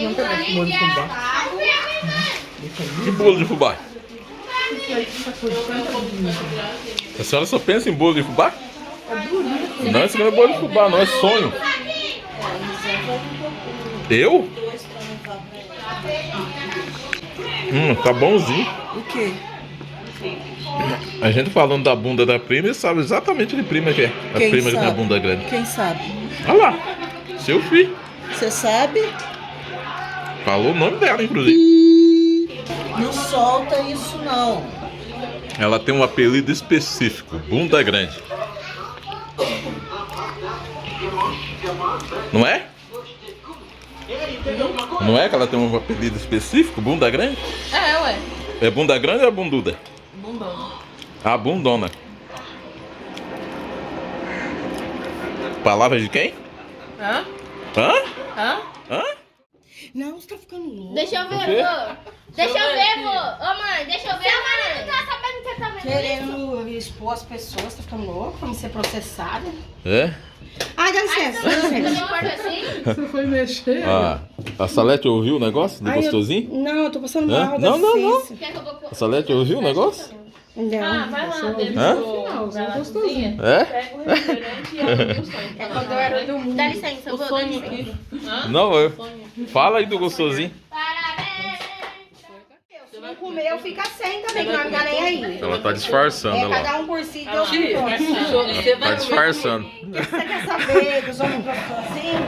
Não tem bolo de fubá. Que bolo de fubá? A senhora só pensa em bolo de fubá? Não, isso não é bolo de fubá, não, é sonho. Eu? Tá bonzinho. O quê? A gente falando da bunda da prima, ele sabe exatamente que prima que é. A Quem prima que tem a sabe? bunda grande. Quem sabe? Olha lá, seu filho. Você sabe? Falou o nome dela, inclusive. Não solta isso não. Ela tem um apelido específico, bunda grande. Não é? Não é que ela tem um apelido específico, bunda grande? É, ué. É bunda grande ou é bunduda? Bundona. Ah, bundona. Palavra de quem? Hã? Hã? Hã? Hã? Não, você tá ficando louco. Deixa eu O quê? ver, vô. Deixa eu ver, vô. Ô, mãe, deixa eu ver, mãe. Não tá sabendo que você tá vendo isso? Querendo expor as pessoas, tá ficando louco? Vamos ser processada. É? Ai, dá licença, dá Você licença. não importa assim? Você foi mexer? Ah, a Salete ouviu o negócio do Ai, gostosinho? Não, eu tô passando Hã? mal, Não, dá não, não. licença. Quer que eu vou... A Salete ouviu o negócio? Não. Vai lá, Hã? Não, você é gostosinho. É? Pega o refrigerante e abre o sonho. É quando eu era do mundo. Dá licença, vô, dá licença. Não, eu. Fala aí do gostosinho. Parabéns. Se não comer, eu fico sem também, que não vai ficar nem aí. Ela tá disfarçando, É olha lá. cada um por si, Deus por Tia, todos. você Tá vai disfarçando. O que você quer saber dos homens gostosinhos?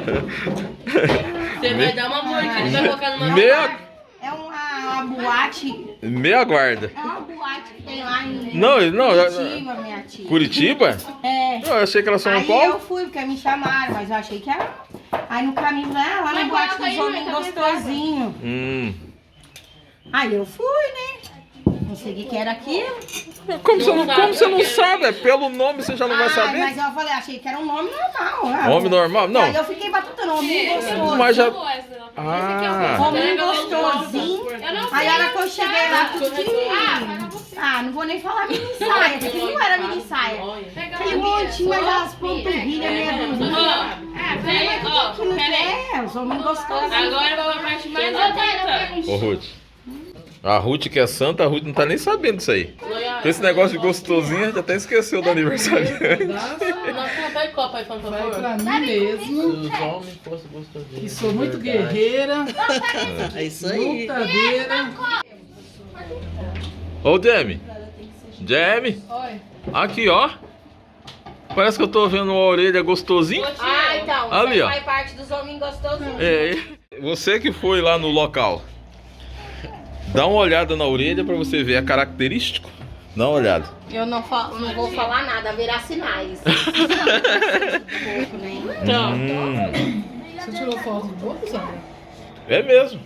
Você vai dar uma mordida e vai colocar numa Meia, É uma boate. meia guarda. É uma boate que tem lá em Não, Curitiba, minha tia. Curitiba? É. Eu achei que era São Aí Paulo. eu fui, porque me chamaram, mas eu achei que era. Aí no caminho, lá na Mas boate coloca dos aí, homens mãe, tá gostosinhos. Aí eu fui, né? Não sei o que era aquilo. Como você não sabe? É pelo nome você já não vai Ai, saber? mas eu falei, achei que era um nome normal. Né? Homem normal? Não. Aí eu fiquei batutando, homem gostoso. Mas já. Esse Ah, Homem gostosinho. Eu não Aí sei. a hora que eu cheguei lá, tudo que... Ah, não vou nem falar mini saia, porque não era mini saia. Aquele montinho, mas as panturrilhas meia dúzia. Peraí, ó. Aquilo que é, os homens gostosos. Agora vai a parte mais Eu importante. ô Ruth. A Ruth que é santa, a Ruth não tá nem sabendo disso aí. Com esse negócio de gostosinho, a gente até esqueceu do aniversário. Nossa, vai copa aí, por Vai favor. pra mim mesmo, Os homens fossem gostosinhos. que sou muito guerreira, É isso aí. lutadeira. Ô, Jamie. Jamie. Oi. Aqui, ó. Parece que eu tô vendo uma orelha gostosinho. Ah, então, Ali, você ó. faz parte dos homens gostosos. É, você que foi lá no local. Dá uma olhada na orelha pra você ver a característica. Dá uma olhada. Eu não vou falar nada, haverá sinais. Você tirou foto do bolo, Sandra? É mesmo.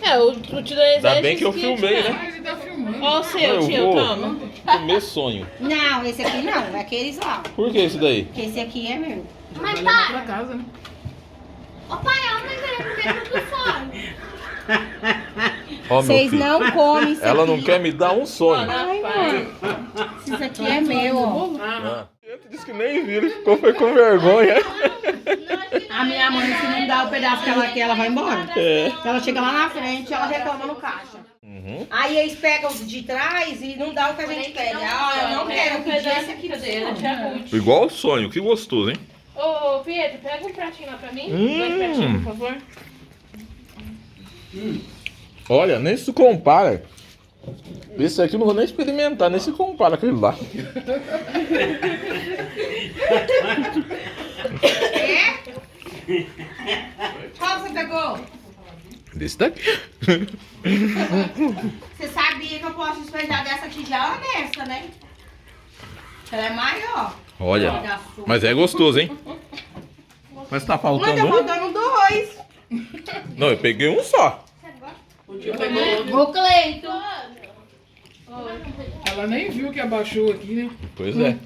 É, o tio da Ainda bem que eu filmei, né? Ah, ele tá filmando. Ó o seu, Eu tio, vou toma. comer sonho. Não, esse aqui não, é aqueles lá. Por que isso daí? Porque esse aqui é meu. Mas Vai levar pai, pra casa, né? ô pai, a mãe querendo comer tudo fora. Ó, meu Vocês filho. não comem isso Ela aqui. não quer me dar um sonho. Ai, mãe. Isso aqui é meu, ó. Ah. Ele disse que nem viu, ele ficou foi com vergonha. A minha mãe, se não dá o pedaço que ela quer, ela vai embora. É. Ela chega lá na frente, ela reclama no caixa. Aí eles pegam os de trás e não dá o que a gente pede. Ah, eu não quero, eu pedi esse aqui pra dele, você. tia Ruth. Igual o sonho, que gostoso, hein? Ô, Pietro, pega um pratinho lá pra mim. 2 pratinhos, por favor. Olha, nem se compara. Esse aqui eu não vou nem experimentar, nem se compara com aquele lá. Qual você pegou? Desse daqui. Você sabia que eu posso despejar dessa tigela dessa, né? Ela é maior. Olha, mas é gostoso, hein? Mas tá Mas faltando tá um? faltando dois. Não, eu peguei um só. Ô, Cleito. Ela nem viu que abaixou aqui, né? Pois é.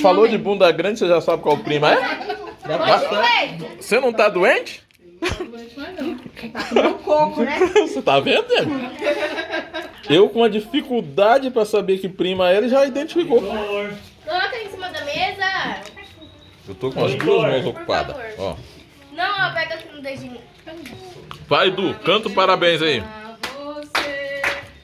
Falou de bunda grande, você já sabe qual prima é? Cleito. Você não tá doente? No coco, né? Você tá vendo? Eu com uma dificuldade pra saber que prima é, ele já identificou. Coloca em cima da mesa. Eu tô com as duas mãos ocupadas. Ó. Não, ó, pega aqui no dedinho. Vai, Edu, canta o parabéns aí.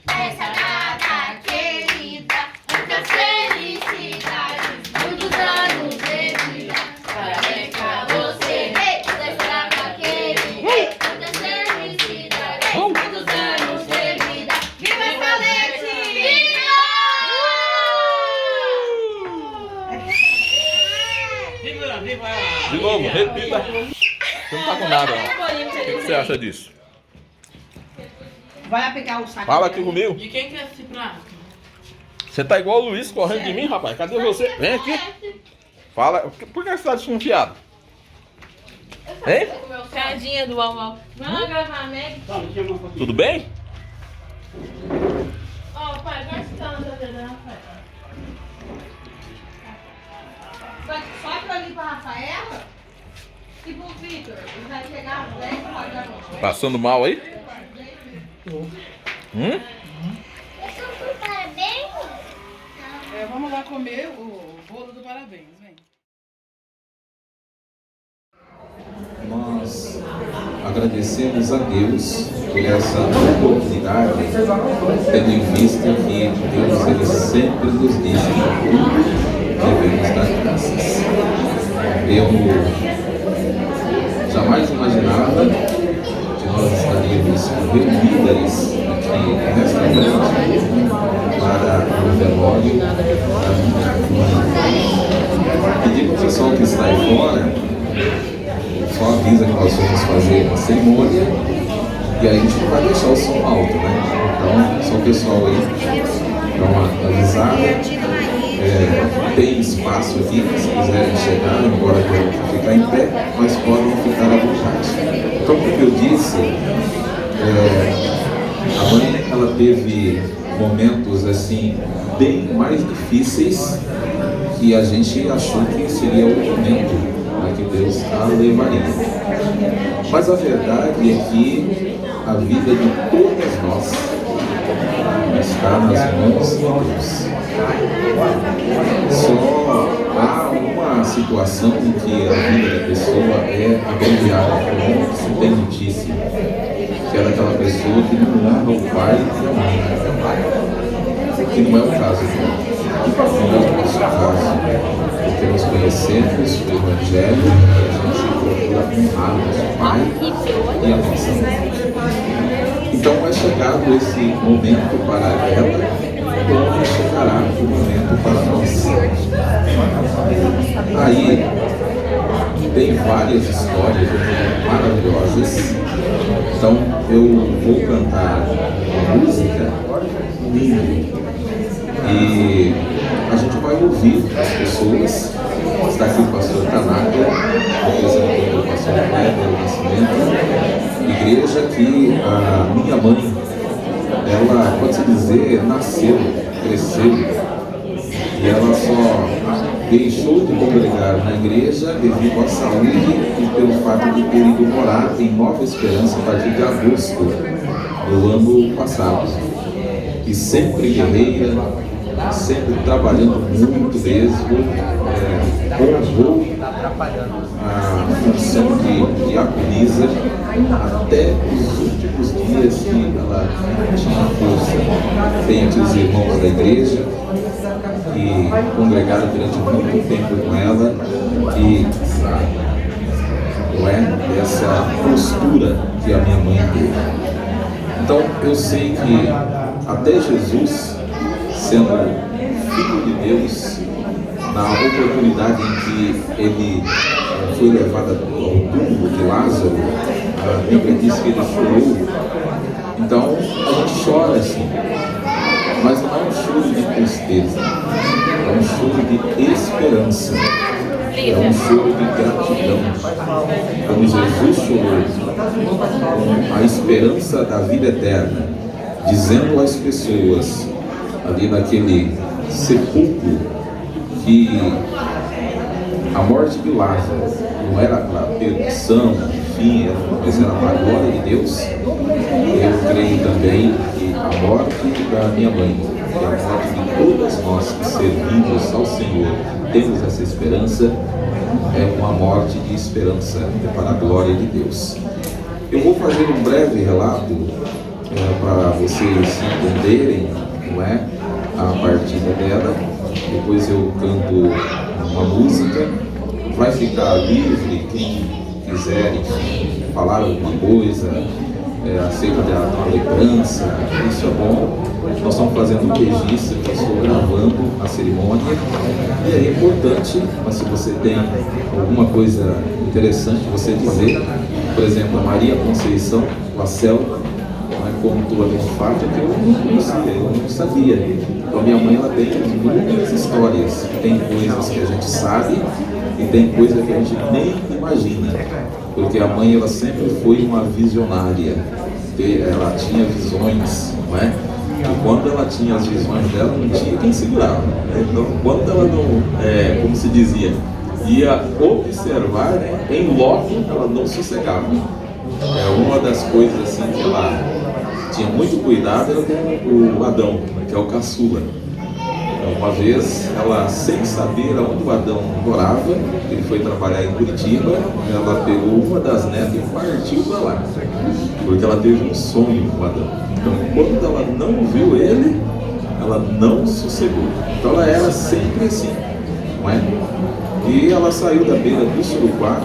Essa data querida, muitas felicidades, muitos anos de vida. Parabéns pra você, dessa data querida, muitas felicidades, muitos anos de vida. Viva essa leite! De novo, repita. Você não tá com nada, não. O que você acha disso? Vai lá pegar o saco. Fala aqui comigo. De quem que é esse prato? Você tá igual o Luiz correndo de mim, rapaz. Cadê você? Vem aqui. Fala. Por que você tá desconfiado? Hein? Tadinha do Almal. Vai lá gravar a Meg. Tudo bem? Ó, pai, vai estar na cadeira, pai. Só pra ali pra Rafaela e pro Vitor. Ele vai chegar às 10 horas da noite. Passando mal aí? Vamos lá comer o bolo do parabéns, vem. Nós agradecemos a Deus por essa oportunidade, tendo em vista que Deus ele sempre nos diz que tudo devemos dar graças. Eu jamais imaginava que nós estaríamos reunidas aqui nesta noite para o velório da minha mãe. Pedir para o pessoal que está aí fora, só avisa que nós vamos fazer a cerimônia e aí a gente não vai deixar o som alto, né? Então, só o pessoal aí dá uma avisada. Tem espaço aqui, se quiserem chegar, embora tenham que ficar em pé, mas podem ficar à vontade. Então, como eu disse, a mãe ela teve momentos assim bem mais difíceis que a gente achou que seria o momento que Deus a levaria. Mas a verdade é que a vida de todas nós está nas mãos de Deus. Só há uma situação em que a vida da pessoa é abreviada por que se tem notícia, que é daquela pessoa que não honra o pai e a mãe, que não é o caso dele. Não é o nosso caso. Porque nós conhecemos o Evangelho e a gente procura honrar o nosso pai e a nossa mãe. Então é chegado esse momento para ela, como chegará o momento para nós. Aí tem várias histórias maravilhosas. Então eu vou cantar uma música linda. E a gente vai ouvir as pessoas. Está aqui o pastor Tanaka, representando o pastor Kleber Nascimento, igreja que a minha mãe, ela, pode-se dizer, nasceu, cresceu, e ela só deixou de congregar na igreja devido à saúde e pelo fato de ter ido morar em Nova Esperança a partir de agosto do ano passado. E sempre guerreira, sempre trabalhando muito mesmo, honrou a função de diaconisa até os últimos dias que ela tinha força. Tem aqui os irmãos da igreja que congregaram durante muito tempo com ela e não é essa postura que a minha mãe teve. Então eu sei que até Jesus, sendo Filho de Deus, na oportunidade em que ele foi levado ao túmulo de Lázaro, a Bíblia diz que ele chorou. Então a gente chora assim, mas não é um choro de tristeza, é um choro de esperança, é um choro de gratidão. Como Jesus chorou, com a esperança da vida eterna, dizendo às pessoas ali naquele sepulcro que a morte de Lázaro não era para perdição, enfim, mas era para a glória de Deus. Eu creio também que a morte da minha mãe e a morte de todas nós que servimos ao Senhor, temos essa esperança, é uma morte de esperança, é para a glória de Deus. Eu vou fazer um breve relato para vocês entenderem, não é, a partida dela. Depois eu canto uma música. Vai ficar livre quem quiser, enfim, falar alguma coisa acerca da lembrança. Isso é bom. Nós estamos fazendo um registro, eu estou gravando a cerimônia. E é importante, mas se você tem alguma coisa interessante você dizer, por exemplo, a Maria Conceição Lacerda contou a minha fato que eu não conhecia, eu não sabia. Então minha mãe, ela tem muitas histórias, tem coisas que a gente sabe e tem coisas que a gente nem imagina, porque a mãe, ela sempre foi uma visionária, ela tinha visões, não é? E quando ela tinha as visões dela, não tinha quem segurava. Então, quando ela não, como se dizia, ia observar, né, em loco, ela não sossegava. É uma das coisas assim que ela tinha muito cuidado, era com o Adão, que é o caçula. Então, uma vez, ela, sem saber aonde o Adão morava, ele foi trabalhar em Curitiba, ela pegou uma das netas e partiu para lá, porque ela teve um sonho com o Adão. Então, quando ela não viu ele, ela não sossegou. Então, ela era sempre assim, não é? E ela saiu da beira do Surucuá,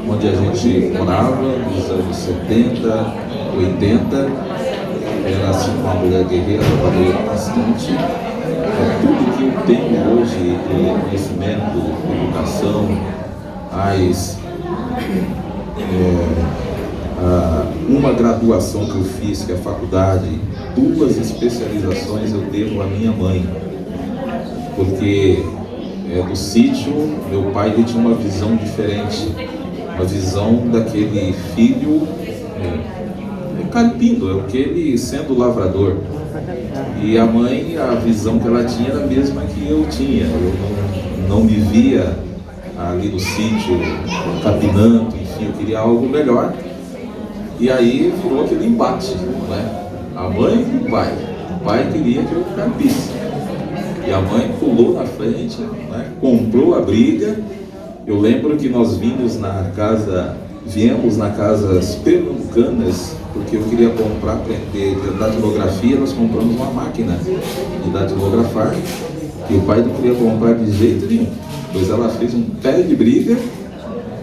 onde a gente morava, nos anos 70, 80, era assim uma mulher guerreira, trabalhou bastante. Tudo que eu tenho hoje de conhecimento, educação, uma graduação que eu fiz, que é a faculdade, 2 especializações eu devo à minha mãe, porque do sítio, meu pai, ele tinha uma visão diferente, uma visão daquele filho carpindo, é ele sendo lavrador. E a mãe, a visão que ela tinha era a mesma que eu tinha. Eu não me via ali no sítio capinando, enfim, eu queria algo melhor. E aí virou aquele embate, né? A mãe e o pai. O pai queria que eu carpisse. E a mãe pulou na frente, né? Comprou a briga. Eu lembro que nós viemos na casa pernambucanas, porque eu queria aprender datilografia. Nós compramos uma máquina de datilografar e o pai não queria comprar de jeito nenhum, pois ela fez um pé de briga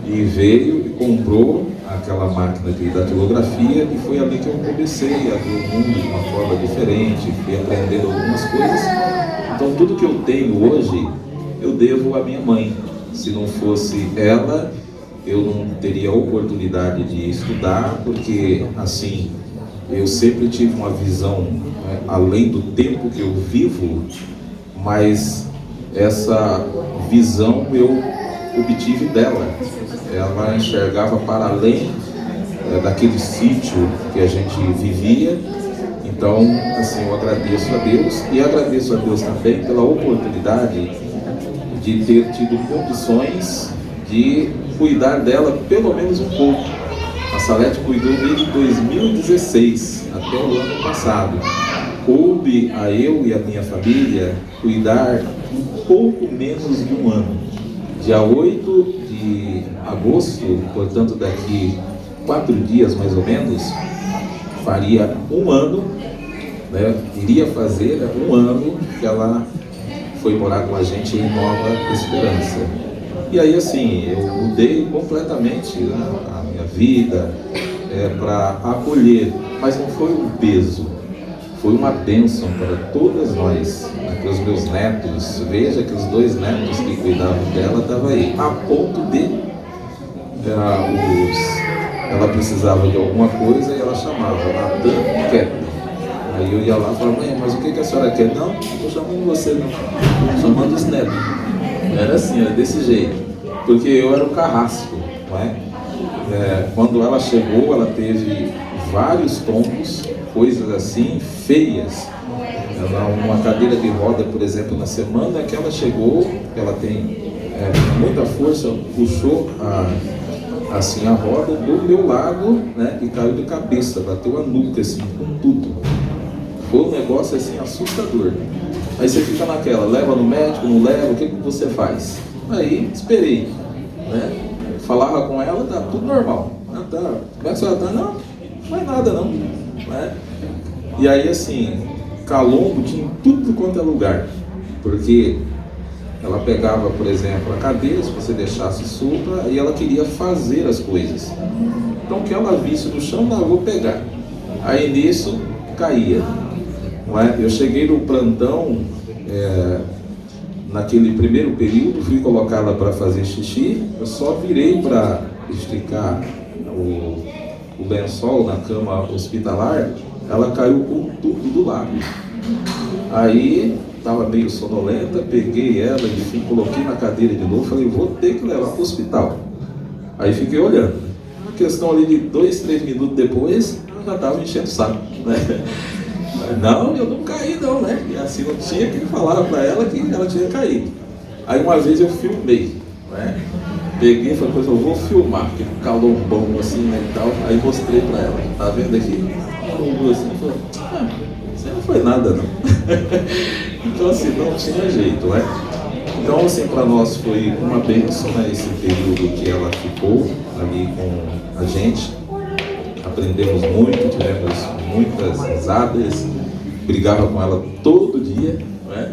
e veio e comprou aquela máquina de datilografia, e foi ali que eu comecei a ver o mundo de uma forma diferente, fui aprendendo algumas coisas. Então tudo que eu tenho hoje eu devo à minha mãe. Se não fosse ela, eu não teria a oportunidade de estudar, porque assim, eu sempre tive uma visão, né, além do tempo que eu vivo, mas essa visão eu obtive dela. Ela enxergava para além daquele sítio que a gente vivia. Então, assim, eu agradeço a Deus, e agradeço a Deus também pela oportunidade de ter tido condições de cuidar dela pelo menos um pouco. A Salete cuidou desde 2016 até o ano passado. Coube a eu e a minha família cuidar um pouco menos de um ano. Dia 8 de agosto, portanto daqui 4 dias mais ou menos, faria um ano, né? Iria fazer um ano que ela foi morar com a gente em Nova Esperança. E aí assim, eu mudei completamente a minha vida para acolher, mas não foi um peso, foi uma bênção para todas nós, para os meus netos. Veja que os 2 netos que cuidavam dela estavam aí, a ponto de ela precisava de alguma coisa e ela chamava Natan e Ketty. Aí eu ia lá e falava: mãe, mas o que a senhora quer? Não, não estou chamando você não, estou chamando os netos. Era assim, era desse jeito, porque eu era o carrasco, não é? Quando ela chegou, ela teve vários tombos, coisas assim, feias. Uma cadeira de roda, por exemplo, na semana que ela chegou, ela tem muita força, puxou assim a roda do meu lado, né, e caiu de cabeça, bateu a nuca assim, com tudo. Foi um negócio assim assustador. Aí você fica naquela, leva no médico, não leva, o que você faz? Aí esperei, né? Falava com ela, tá tudo normal. Ah, tá. Como é que a senhora tá? Não, não é nada não, né? E aí assim, calombo tinha em tudo quanto é lugar, porque ela pegava, por exemplo, a cadeira, se você deixasse solta, e ela queria fazer as coisas. Então o que ela visse no chão, não, eu vou pegar. Aí nisso, caía. Não é? Eu cheguei no plantão, naquele primeiro período, fui colocá-la para fazer xixi, eu só virei para esticar o lençol na cama hospitalar, ela caiu com o tubo do lado. Aí estava meio sonolenta, peguei ela, enfim, coloquei na cadeira de novo, falei, vou ter que levar para o hospital. Aí fiquei olhando. Uma questão ali de 2, 3 minutos depois, ela já estava enchendo o saco, né? Não, eu não caí não, né? E assim não tinha que falar para ela que ela tinha caído. Aí uma vez eu filmei, né? Peguei e falei, eu vou filmar, porque calombão assim, né, e tal. Aí mostrei para ela, tá vendo aqui? Olhou assim e falou, isso não foi nada não. Então assim, não tinha jeito, né? Então assim, para nós foi uma bênção, né, esse período que ela ficou ali com a gente. Aprendemos muito, tivemos muitas risadas, brigava com ela todo dia, né?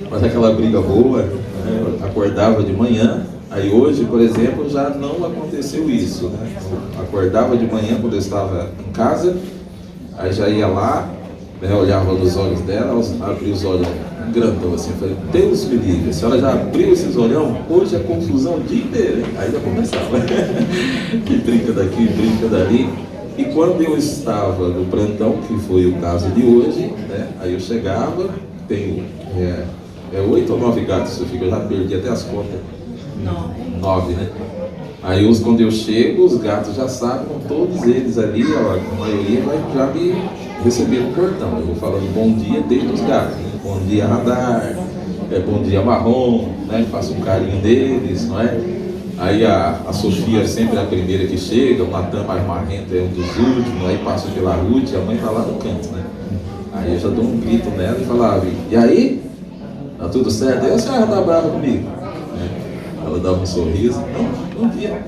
Mas aquela briga boa, né? Acordava de manhã. Aí hoje, por exemplo, já não aconteceu isso, né? Eu acordava de manhã quando eu estava em casa, aí já ia lá, né? Olhava nos olhos dela, abria os olhos grandão assim, falei, Deus me livre, a senhora já abriu esses olhão, hoje é confusão o dia inteiro, hein? Aí já começava, que brinca daqui, brinca dali. E quando eu estava no plantão, que foi o caso de hoje, né? Aí eu chegava, tenho 8 ou 9 gatos, eu já perdi até as contas. 9, né? Aí quando eu chego, os gatos já sabem, todos eles ali, a maioria vai já me receber no portão. Eu vou falando bom dia desde os gatos, né? Bom dia radar, bom dia marrom, né? Faço um carinho deles, não é? Aí a Sofia sempre é a primeira que chega, o Natan mais marrento é um dos últimos, aí passo pela Ruth, a mãe tá lá no canto, né? Aí eu já dou um grito nela e falava, e aí? Tá tudo certo? Aí a senhora tá brava comigo? Ela dava um sorriso, não via.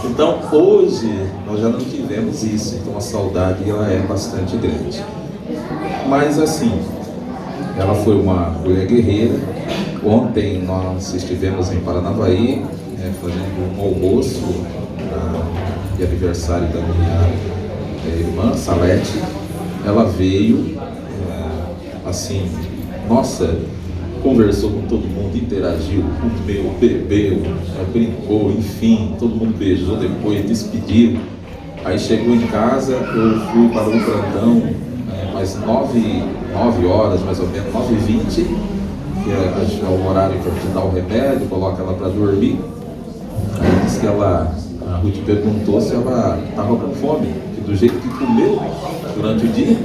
Então hoje nós já não tivemos isso, então a saudade ela é bastante grande. Mas assim, ela foi uma mulher guerreira. Ontem nós estivemos em Paranavaí, fazendo um almoço de aniversário da minha irmã, Salete. Ela veio, assim, nossa, conversou com todo mundo, interagiu, comeu, bebeu, brincou, enfim, todo mundo beijou depois, despediu. Aí chegou em casa, eu fui para o plantão, mais 9 horas, mais ou menos, 9h20, que é o horário para te dar o remédio, coloca ela para dormir. Aí disse que a Ruth perguntou se ela estava com fome, que do jeito que comeu durante o dia,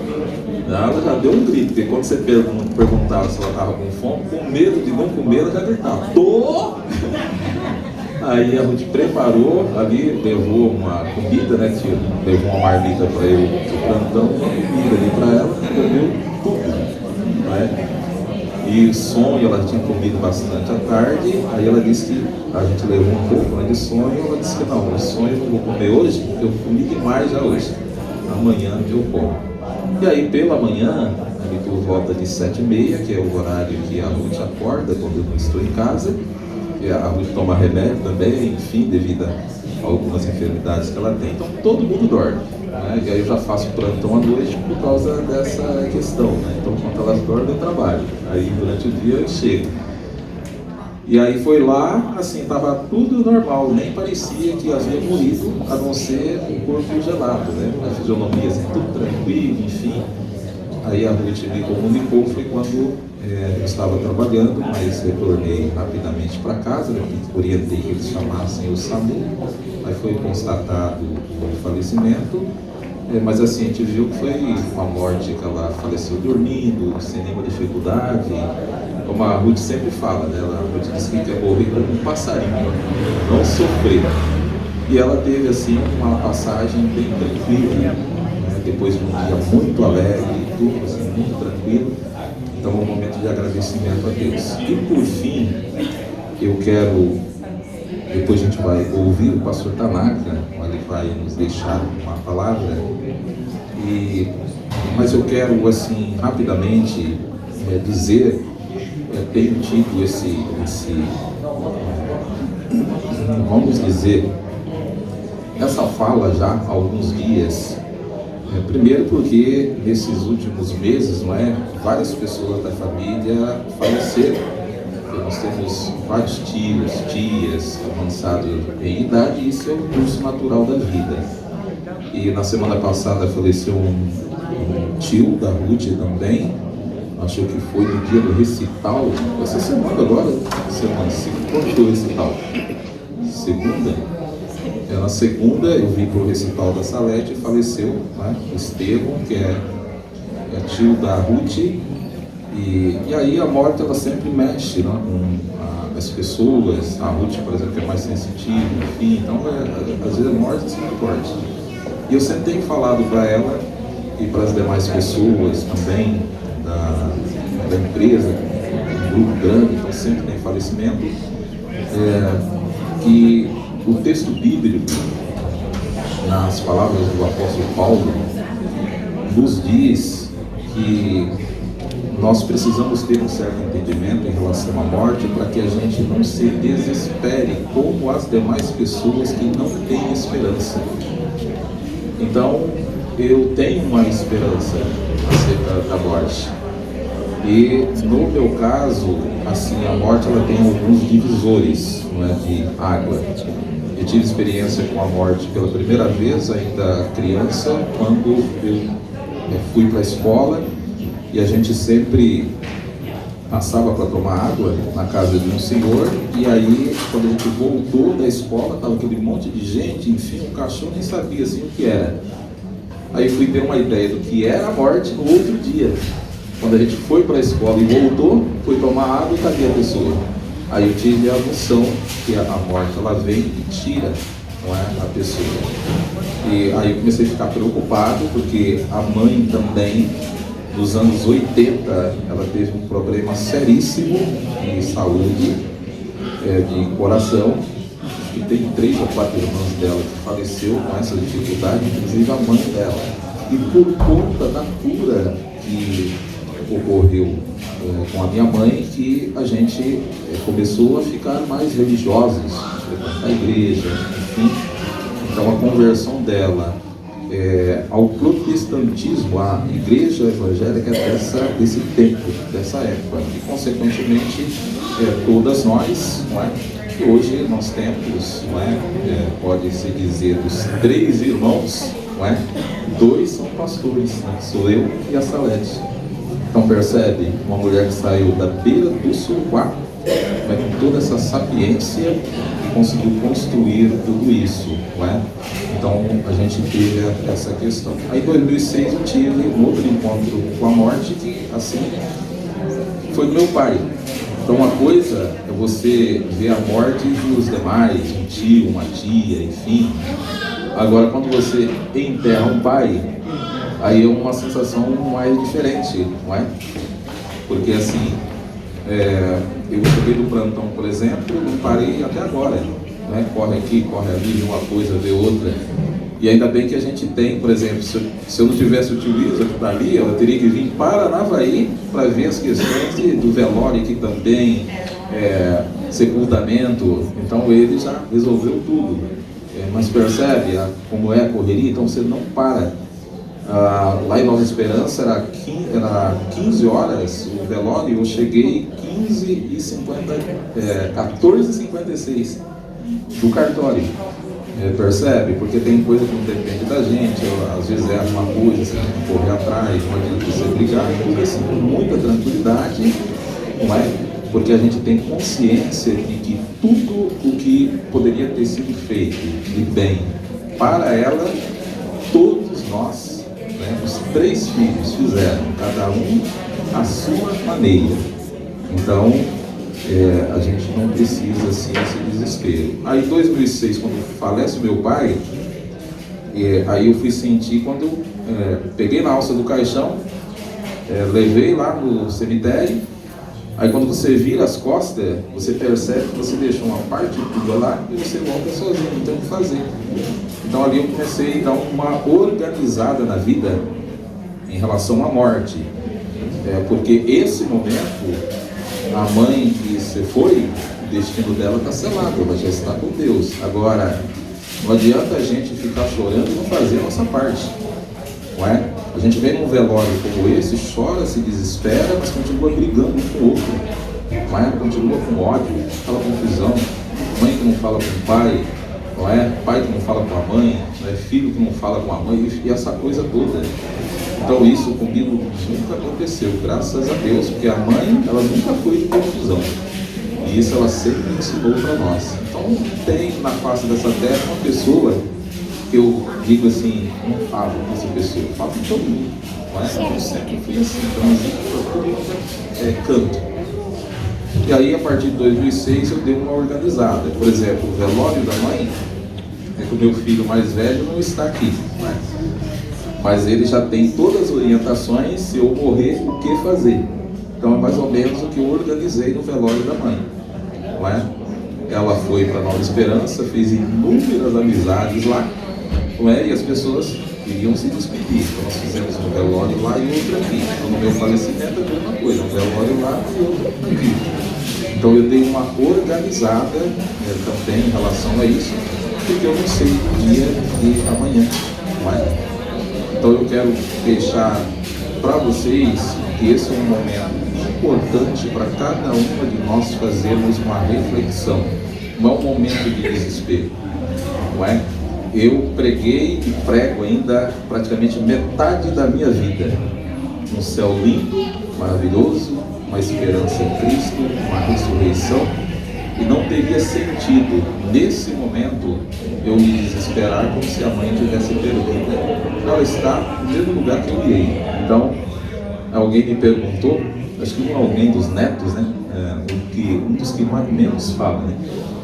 ela já deu um grito, porque quando você perguntava se ela estava com fome, com medo de não comer, ela já gritava, tô! Aí a Ruth preparou ali, levou uma comida, né, levou uma marmita para eu do plantão, uma comida ali para ela, comeu tudo, né? E sonho, ela tinha comido bastante à tarde, aí ela disse que a gente levou um pouco, né, de sonho, ela disse que não, o sonho eu não vou comer hoje, porque eu comi demais já hoje, amanhã eu como. E aí pela manhã, ali por volta de 7h30, que é o horário que a Ruth acorda quando eu não estou em casa, que a Ruth toma remédio também, enfim, devido a algumas enfermidades que ela tem, então todo mundo dorme, né? E aí eu já faço plantão à noite por causa dessa questão, né? Então enquanto elas dormem eu trabalho, aí durante o dia eu chego. E aí foi lá, assim, estava tudo normal, nem parecia que havia morrido, a não ser o corpo gelado, né? A fisionomia assim, tudo tranquilo, enfim. Aí a Ruth me comunicou, foi quando eu estava trabalhando, mas retornei rapidamente para casa, né? Orientei que eles chamassem o SAMU, aí foi constatado o falecimento, mas assim, a gente viu que foi uma morte que ela faleceu dormindo, sem nenhuma dificuldade. Como a Ruth sempre fala, né? A Ruth disse que quer morrer como um passarinho, não sofrer. E ela teve assim uma passagem bem tranquila, né? Depois de um dia muito alegre, tudo assim, muito tranquilo. Então é um momento de agradecimento a Deus. E por fim, eu quero, depois a gente vai ouvir o pastor Tanaka, ele vai nos deixar uma palavra, mas eu quero, assim, rapidamente dizer, tenho tido vamos dizer, essa fala já há alguns dias. Primeiro porque nesses últimos meses, várias pessoas da família faleceram. Nós temos vários tios, tias avançados em idade, e isso é o curso natural da vida. E na semana passada faleceu um tio da Ruth também, acho que foi no dia do recital, essa semana agora, quando foi o recital? Segunda? Na segunda eu vim para o recital da Salete e faleceu, o Estevão, que é tio da Ruth, e aí a morte ela sempre mexe com as pessoas. A Ruth, por exemplo, que é mais sensitiva, enfim, então às vezes a morte é sempre forte. E eu sempre tenho falado para ela e para as demais pessoas também da empresa, um grupo grande, então sempre tem falecimento, que o texto bíblico, nas palavras do apóstolo Paulo, nos diz que nós precisamos ter um certo entendimento em relação à morte para que a gente não se desespere como as demais pessoas que não têm esperança. Então, eu tenho uma esperança acerca da morte. E no meu caso, assim, a morte ela tem alguns divisores, de água. Eu tive experiência com a morte pela primeira vez, ainda criança, quando eu fui para a escola e a gente sempre passava para tomar água na casa de um senhor, e aí quando a gente voltou da escola, estava aquele monte de gente, enfim, o cachorro nem sabia assim o que era. Aí fui ter uma ideia do que era a morte no outro dia. Quando a gente foi para a escola e voltou, foi tomar água e cadê a pessoa? Aí eu tive a noção que a morte ela vem e tira, a pessoa. E aí eu comecei a ficar preocupado, porque a mãe também, nos anos 80, ela teve um problema seríssimo de saúde, de coração, e tem 3 ou 4 irmãos dela que faleceram com essa dificuldade, inclusive a mãe dela. E por conta da cura que ocorreu com a minha mãe, que a gente começou a ficar mais religiosos, frequentar a igreja, enfim. Então a conversão dela ao protestantismo, a igreja evangélica desse tempo, dessa época, e consequentemente todas nós, que hoje nós temos, pode-se dizer, dos 3 irmãos, 2 são pastores, sou eu e a Salete. Então percebe, uma mulher que saiu da beira do surubá, com toda essa sapiência e conseguiu construir tudo isso, Então a gente teve essa questão. Aí em 2006 eu tive um outro encontro com a morte, que assim foi meu pai. Então uma coisa é você ver a morte dos demais, um tio, uma tia, enfim. Agora quando você enterra um pai, aí é uma sensação mais diferente, Porque assim, eu cheguei do plantão, por exemplo, não parei até agora, Corre aqui, corre ali, vê uma coisa, vê outra. E ainda bem que a gente tem, por exemplo, se eu não tivesse o tio Luiz aqui dali, ela teria que vir para Navaí para ver as questões do velório aqui também, sepultamento. Então ele já resolveu tudo. Mas percebe como é a correria, então você não para. Lá em Nova Esperança era 15 horas o velório, eu cheguei 14h56 do cartório. Percebe? Porque tem coisa que não depende da gente, às vezes uma coisa, você tem que correr atrás, não adianta você brigar, tudo assim com muita tranquilidade, porque a gente tem consciência de que tudo o que poderia ter sido feito de bem para ela, todos nós, os 3 filhos fizeram, cada um à sua maneira. Então, a gente não precisa assim esse desespero. Aí em 2006, quando falece meu pai, aí eu fui sentir, quando eu peguei na alça do caixão, levei lá no cemitério, Aí quando você vira as costas, você percebe que você deixou uma parte tudo lá e você volta sozinho, não tem o que fazer. Então ali eu comecei a dar uma organizada na vida em relação à morte. Porque esse momento, a mãe que você foi, o destino dela está selado, ela já está com Deus. Agora, não adianta a gente ficar chorando e não fazer a nossa parte. Não é? A gente vem num velório como esse, chora, se desespera, mas continua brigando um com o outro. Não é? Continua com ódio, aquela confusão. Mãe que não fala com o pai, não é? Pai que não fala com a mãe, não é? Filho que não fala com a mãe, e essa coisa toda. Então isso comigo nunca aconteceu, graças a Deus, porque a mãe, ela nunca foi de confusão. E isso ela sempre ensinou para nós. Então tem na face dessa terra uma pessoa que eu digo assim, não falo com essa pessoa, eu falo com todo mundo. Mas eu sempre fui assim, então assim, todo mundo canto. E aí a partir de 2006 eu dei uma organizada. Por exemplo, o velório da mãe, que o meu filho mais velho não está aqui. Mas ele já tem todas as orientações, se eu morrer, o que fazer. Então é mais ou menos o que eu organizei no velório da mãe. Não é? Ela foi para Nova Esperança, fez inúmeras amizades lá, não é? E as pessoas iriam se despedir. Então nós fizemos um velório lá e outro aqui. Então no meu falecimento é a mesma coisa, um velório lá e outro aqui. Então eu dei uma organizada também em relação a isso, porque eu não sei o dia de amanhã. Não é? Então eu quero deixar para vocês que esse é um momento importante para cada uma de nós fazermos uma reflexão. Não é um momento de desespero, não é? Eu preguei e prego ainda praticamente metade da minha vida. Um céu lindo, maravilhoso, uma esperança em Cristo, uma ressurreição. E não teria sentido, nesse momento, eu me desesperar como se a mãe tivesse perdida. Ela está no mesmo lugar que eu irei. Então, alguém me perguntou, acho que alguém dos netos, né? Um dos que mais menos fala, né?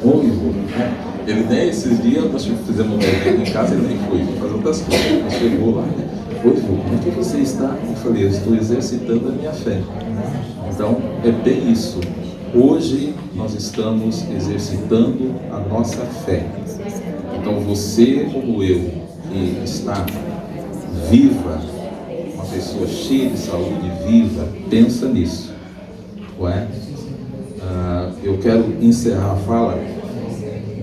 Noivo, né? Ele nem esses dias, nós fizemos um evento em casa, ele nem foi fazer outras coisas. Ele chegou lá, né? Oi, vô, como é que você está? Eu falei, eu estou exercitando a minha fé. Então, é bem isso. Hoje nós estamos exercitando a nossa fé. Então você, como eu, que está viva, uma pessoa cheia de saúde, viva, pensa nisso. Ué? Eu quero encerrar a fala.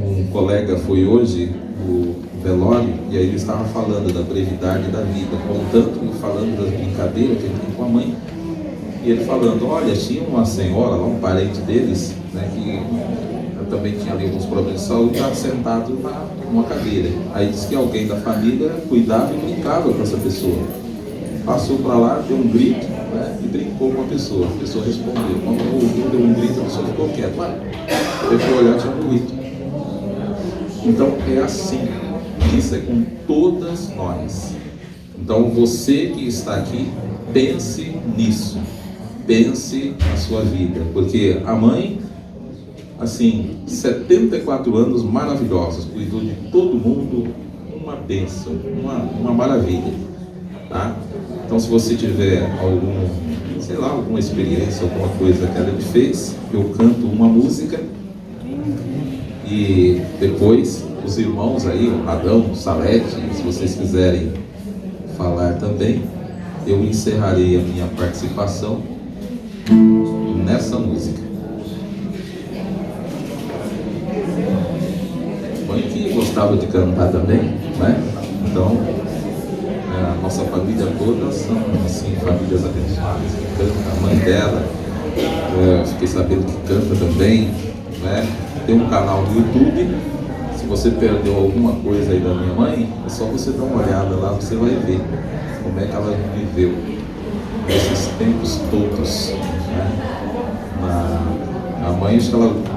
Um colega foi hoje no velório e aí ele estava falando da brevidade da vida, contando e falando das brincadeiras que ele tem com a mãe. E ele falando, olha, tinha uma senhora lá, um parente deles, né, que também tinha ali alguns problemas de saúde, estava sentado numa cadeira. Aí disse que alguém da família cuidava e brincava com essa pessoa. Passou para lá, deu um grito, né, e brincou com a pessoa. A pessoa respondeu. Quando ouviu, deu um grito, a pessoa ficou quieta. Mas ele foi olhar, tinha morrido. Então é assim. Isso é com todas nós. Então você que está aqui, pense nisso. Pense na sua vida, porque a mãe, assim, 74 anos maravilhosos, cuidou de todo mundo, uma bênção, uma maravilha, tá? Então se você tiver alguma experiência, alguma coisa que ela fez, eu canto uma música e depois os irmãos aí, o Adão, o Salete, se vocês quiserem falar também, eu encerrarei a minha participação nessa música. Mãe que gostava de cantar também, né? Então, a nossa família toda são assim, famílias abençoadas que cantam. A mãe dela, fiquei sabendo que canta também, né? Tem um canal no YouTube. Se você perdeu alguma coisa aí da minha mãe, é só você dar uma olhada lá, você vai ver como é que ela viveu esses tempos todos, né? A mãe,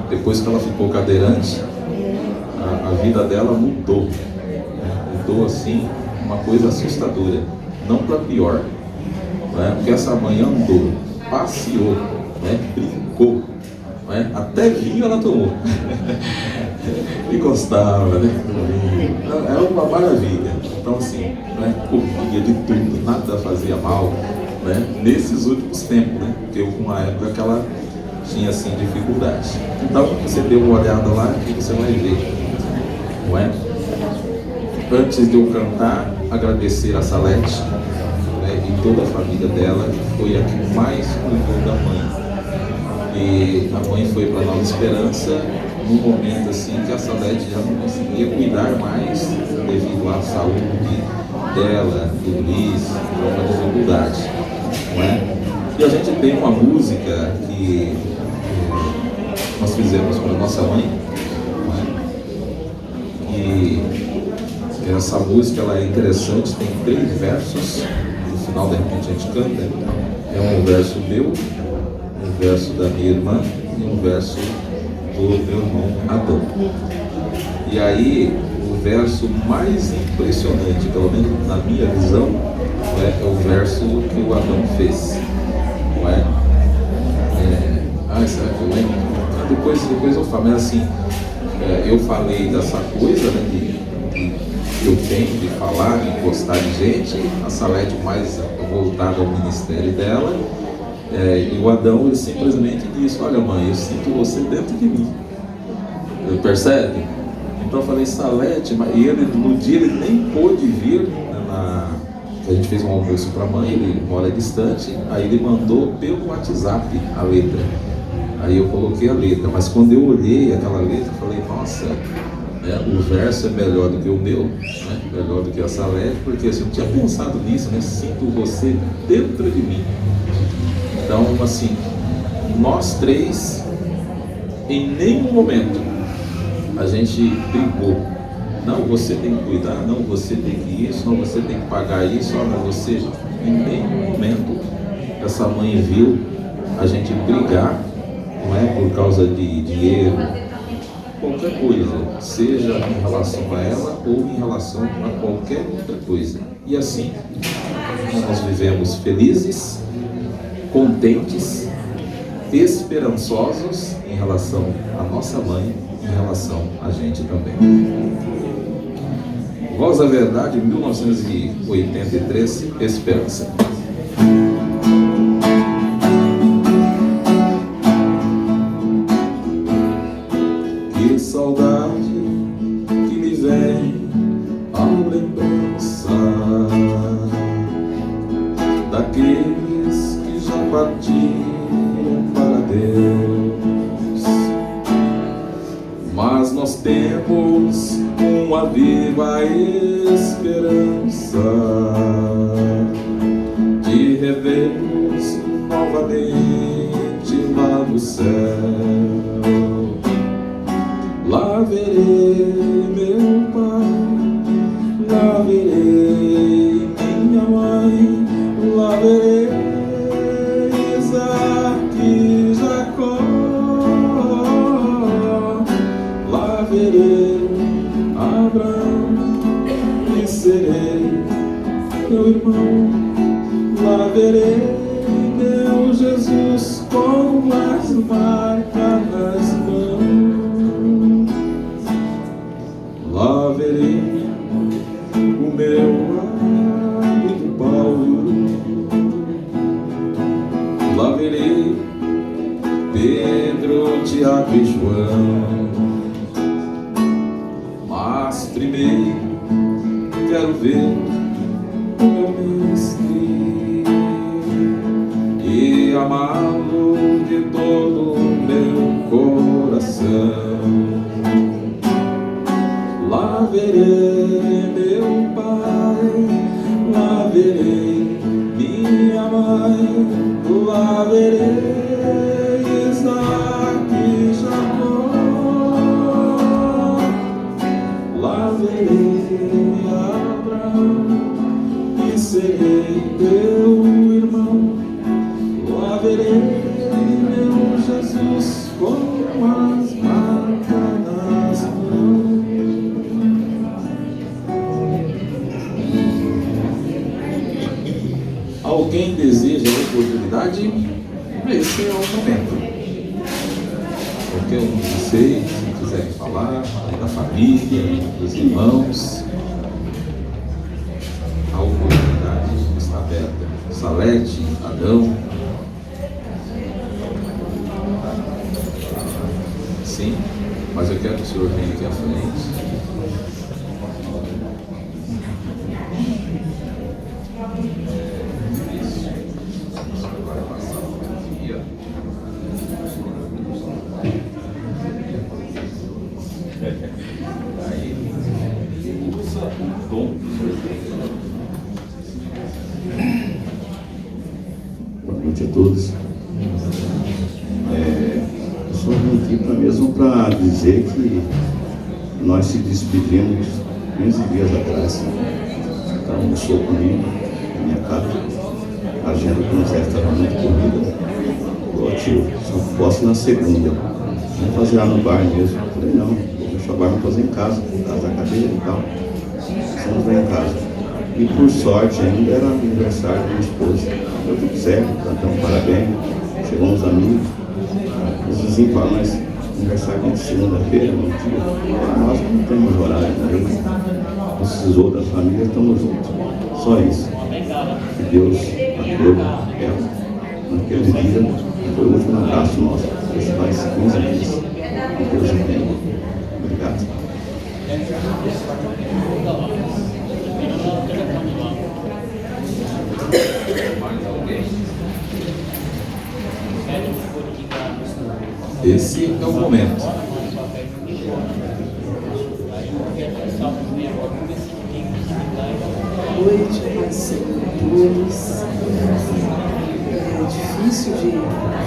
depois que ela ficou cadeirante, a vida dela mudou, né? Mudou assim, uma coisa assustadora, não para pior, né? Porque essa mãe andou, passeou, né? Brincou, né? Até vinho ela tomou e gostava, né? É uma maravilha. Então assim, né? Comia de tudo, nada fazia mal, né? Nesses últimos tempos, né? Porque houve uma época que ela tinha assim dificuldade. Então você dê uma olhada lá e você vai ver, não é? Antes de eu cantar, agradecer a Salete, né, e toda a família dela, que foi a que mais cuidou da mãe. E a mãe foi para Nova Esperança num momento assim que a Salete já não conseguia cuidar mais devido à saúde dela, do Luiz, uma dificuldade, não é? E a gente tem uma música que nós fizemos para a nossa mãe, não é? E essa música ela é interessante, tem 3 versos, no final de repente a gente canta, é um verso meu, um verso da minha irmã e um verso do meu irmão Adão. E aí, o verso mais impressionante, pelo menos na minha visão, é o verso que o Adão fez. Não é? Será que eu lembro? Depois eu falo, mas assim, eu falei dessa coisa, né, que eu tenho de falar, de gostar de gente, a Salete mais voltada ao ministério dela. E o Adão ele simplesmente disse: olha mãe, eu sinto você dentro de mim. Percebe? Então eu falei: Salete, e ele no dia ele nem pôde vir, a gente fez um almoço para a mãe, ele mora distante, aí ele mandou pelo WhatsApp a letra. Aí eu coloquei a letra, mas quando eu olhei aquela letra, eu falei: nossa, o verso é melhor do que o meu, né? Melhor do que a Salete, porque assim, eu não tinha pensado nisso, né? Sinto você dentro de mim. Então, assim, nós 3, em nenhum momento, a gente brigou. Não, você tem que cuidar, não, você tem que isso, não, você tem que pagar isso, não, você... Em nenhum momento, essa mãe viu a gente brigar, não é, por causa de dinheiro, qualquer coisa, seja em relação a ela ou em relação a qualquer outra coisa. E assim, nós vivemos felizes, contentes, esperançosos em relação à nossa mãe, em relação a gente também. Voz da Verdade, 1983, Esperança. Que saudade que me vem à lembrança daqueles que já partiram para Deus, mas nós temos uma viva esperança de revermos novamente lá no céu. Lá verei meu pai, lá verei minha mãe, lá verei Isaac e Jacó, lá verei Abraão e serei meu irmão, lá verei meu Jesus com as marcas nas mãos, lá verei o meu amigo Paulo, lá verei Pedro, Tiago e João. Mas primeiro quero ver o meu mestre e amá-lo de todo o meu coração. Lá verei meu pai, lá verei minha mãe, lá verei Isaac e Jacó, lá verei Abraão e serei teu irmão, lá verei meu Jesus com as marcas nas mãos. Alguém deseja a oportunidade? Esse é o momento. Qualquer um de vocês, se quiserem falar, da família, dos irmãos, a oportunidade está aberta. Salete, Adão. Mas eu quero que o senhor venha aqui à frente. Boa noite a todos. Eu só vim aqui mesmo para dizer que nós se despedimos 15 dias atrás. Então, almoçou comigo na minha casa. A agenda do Zé estava muito corrida. Falou, tio, só posso na segunda. Vamos fazer lá no bar mesmo. Eu falei, não, vou deixar o bar, vamos fazer em casa, por causa da cadeira e tal. Vamos lá em casa. E por sorte ainda era aniversário da minha esposa. Deu tudo certo, cantamos parabéns, chegou uns amigos. Os vizinhos falam, mas aniversário é de segunda-feira, no dia. Nós não temos horário, né? Esses outras famílias estamos juntos. Só isso. Que Deus acolha ela naquele dia. Foi o último abraço nosso. Esse faz 15 dias. Que Deus entenda. Obrigado. Esse é o momento. Boa noite, paz a todos. É difícil de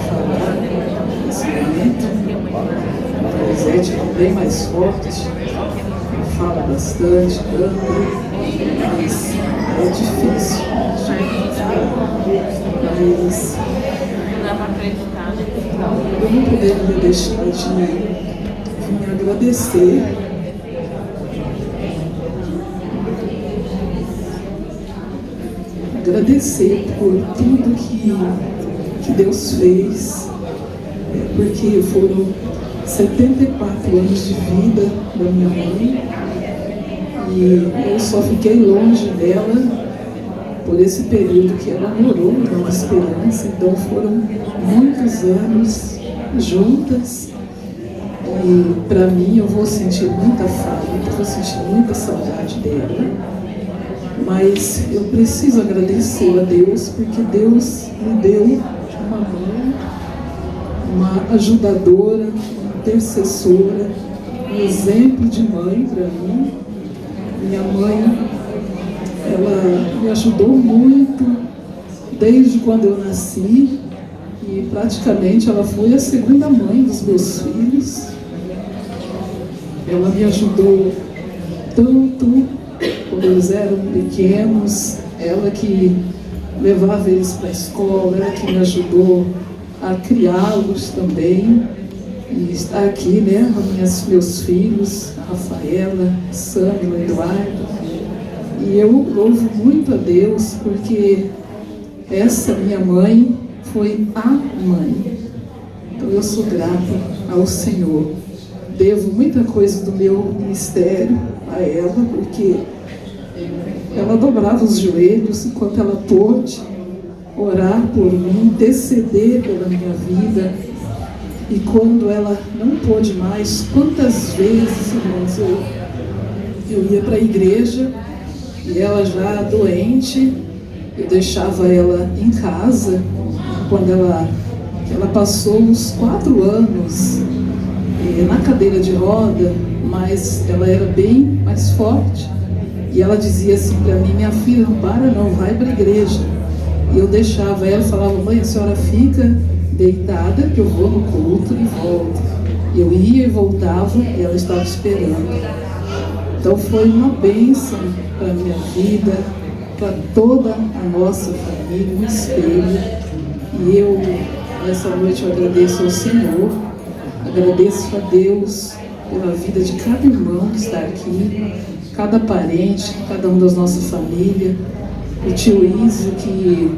falar nesse momento. A Elisete é bem mais forte, fala bastante, canta, mas é difícil. Mas Não dá pra acreditar. eu não poderia deixar de vir agradecer. Agradecer por tudo que Deus fez, porque foram 74 anos de vida da minha mãe e eu só fiquei longe dela por esse período que ela morou na Nova Esperança, então foram muitos anos juntas e para mim eu vou sentir muita falta, vou sentir muita saudade dela, mas eu preciso agradecer a Deus porque Deus me deu uma mãe, uma ajudadora, uma intercessora, um exemplo de mãe para mim. Minha mãe, ela me ajudou muito desde quando eu nasci e praticamente ela foi a segunda mãe dos meus filhos. Ela me ajudou tanto quando eles eram pequenos, ela que levava eles para a escola, ela que me ajudou a criá-los também. E está aqui, né, meus filhos, a Rafaela, a Sâmila, o Eduardo. E eu louvo muito a Deus porque essa minha mãe foi a mãe. Então eu sou grata ao Senhor. Devo muita coisa do meu ministério a ela, porque ela dobrava os joelhos enquanto ela pôde orar por mim, interceder pela minha vida. E quando ela não pôde mais, quantas vezes, irmãos, eu ia para a igreja e ela já doente, eu deixava ela em casa, quando ela passou uns 4 anos na cadeira de roda, mas ela era bem mais forte. E ela dizia assim para mim, minha filha, não para não, vai para a igreja. E eu deixava ela, falava, mãe, a senhora fica deitada, que eu vou no culto e volto. Eu ia e voltava e ela estava esperando. Então foi uma bênção para a minha vida, para toda a nossa família, um espelho. E eu, nessa noite, eu agradeço ao Senhor, agradeço a Deus pela vida de cada irmão que está aqui, cada parente, cada um das nossas famílias, o tio Iso, que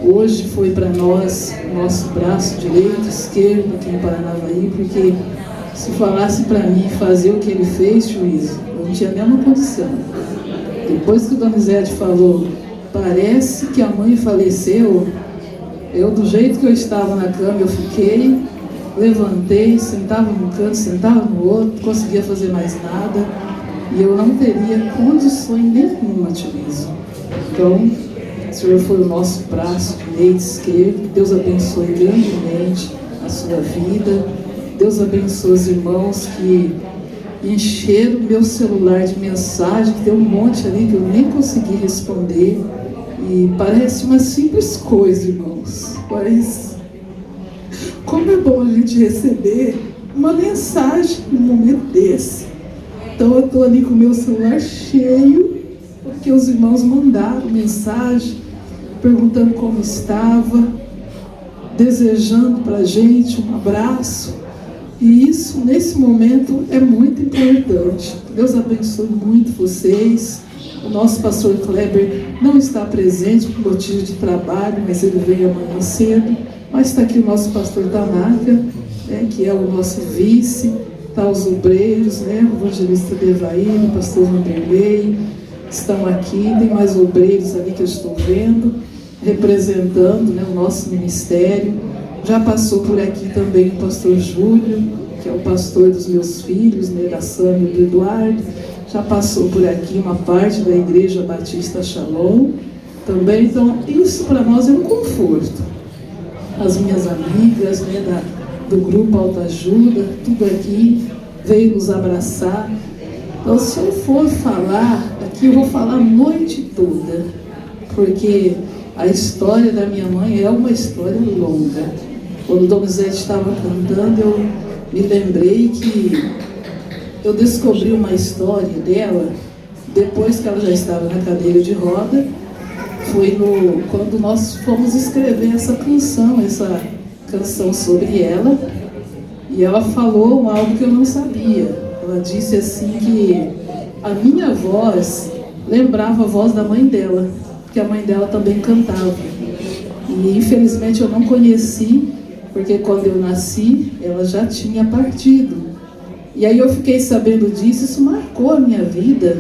hoje foi para nós o nosso braço direito, esquerdo aqui em Paranavaí, porque se falasse para mim fazer o que ele fez, tio Iso, eu não tinha a mesma condição. Depois que o Donizete falou, parece que a mãe faleceu, eu do jeito que eu estava na cama, eu fiquei, levantei, sentava num canto, sentava no outro, não conseguia fazer mais nada, e eu não teria condições nenhuma, tio Liso. Então, o Senhor foi o nosso braço direito, esquerdo. Que Deus abençoe grandemente a sua vida. Deus abençoe os irmãos que encheram meu celular de mensagem, que tem um monte ali que eu nem consegui responder. E parece uma simples coisa, irmãos, mas como é bom a gente receber uma mensagem num momento desse. Então eu estou ali com o meu celular cheio, porque os irmãos mandaram mensagem, perguntando como estava, desejando para a gente um abraço. E isso, nesse momento, é muito importante. Deus abençoe muito vocês. O nosso pastor Kleber não está presente por motivo de trabalho, mas ele veio amanhã cedo. Mas está aqui o nosso pastor Tanaka, né, que é o nosso vice. Está os obreiros, né, o evangelista Devair, o pastor Vanderlei, estão aqui. Tem mais obreiros ali que eu estou vendo, representando, né, o nosso ministério. Já passou por aqui também o pastor Júlio, que é o pastor dos meus filhos, né, da Sâmia e do Eduardo. Já passou por aqui uma parte da Igreja Batista Shalom também. Então, isso para nós é um conforto. As minhas amigas, né, do grupo Autoajuda, tudo aqui, veio nos abraçar. Então, se eu for falar aqui, eu vou falar a noite toda, porque a história da minha mãe é uma história longa. Quando Donizete estava cantando, eu me lembrei que eu descobri uma história dela depois que ela já estava na cadeira de roda. Foi quando nós fomos escrever essa canção sobre ela, e ela falou algo que eu não sabia. Ela disse assim que a minha voz lembrava a voz da mãe dela, porque a mãe dela também cantava. E infelizmente eu não conheci, porque quando eu nasci, ela já tinha partido. E aí eu fiquei sabendo disso, isso marcou a minha vida.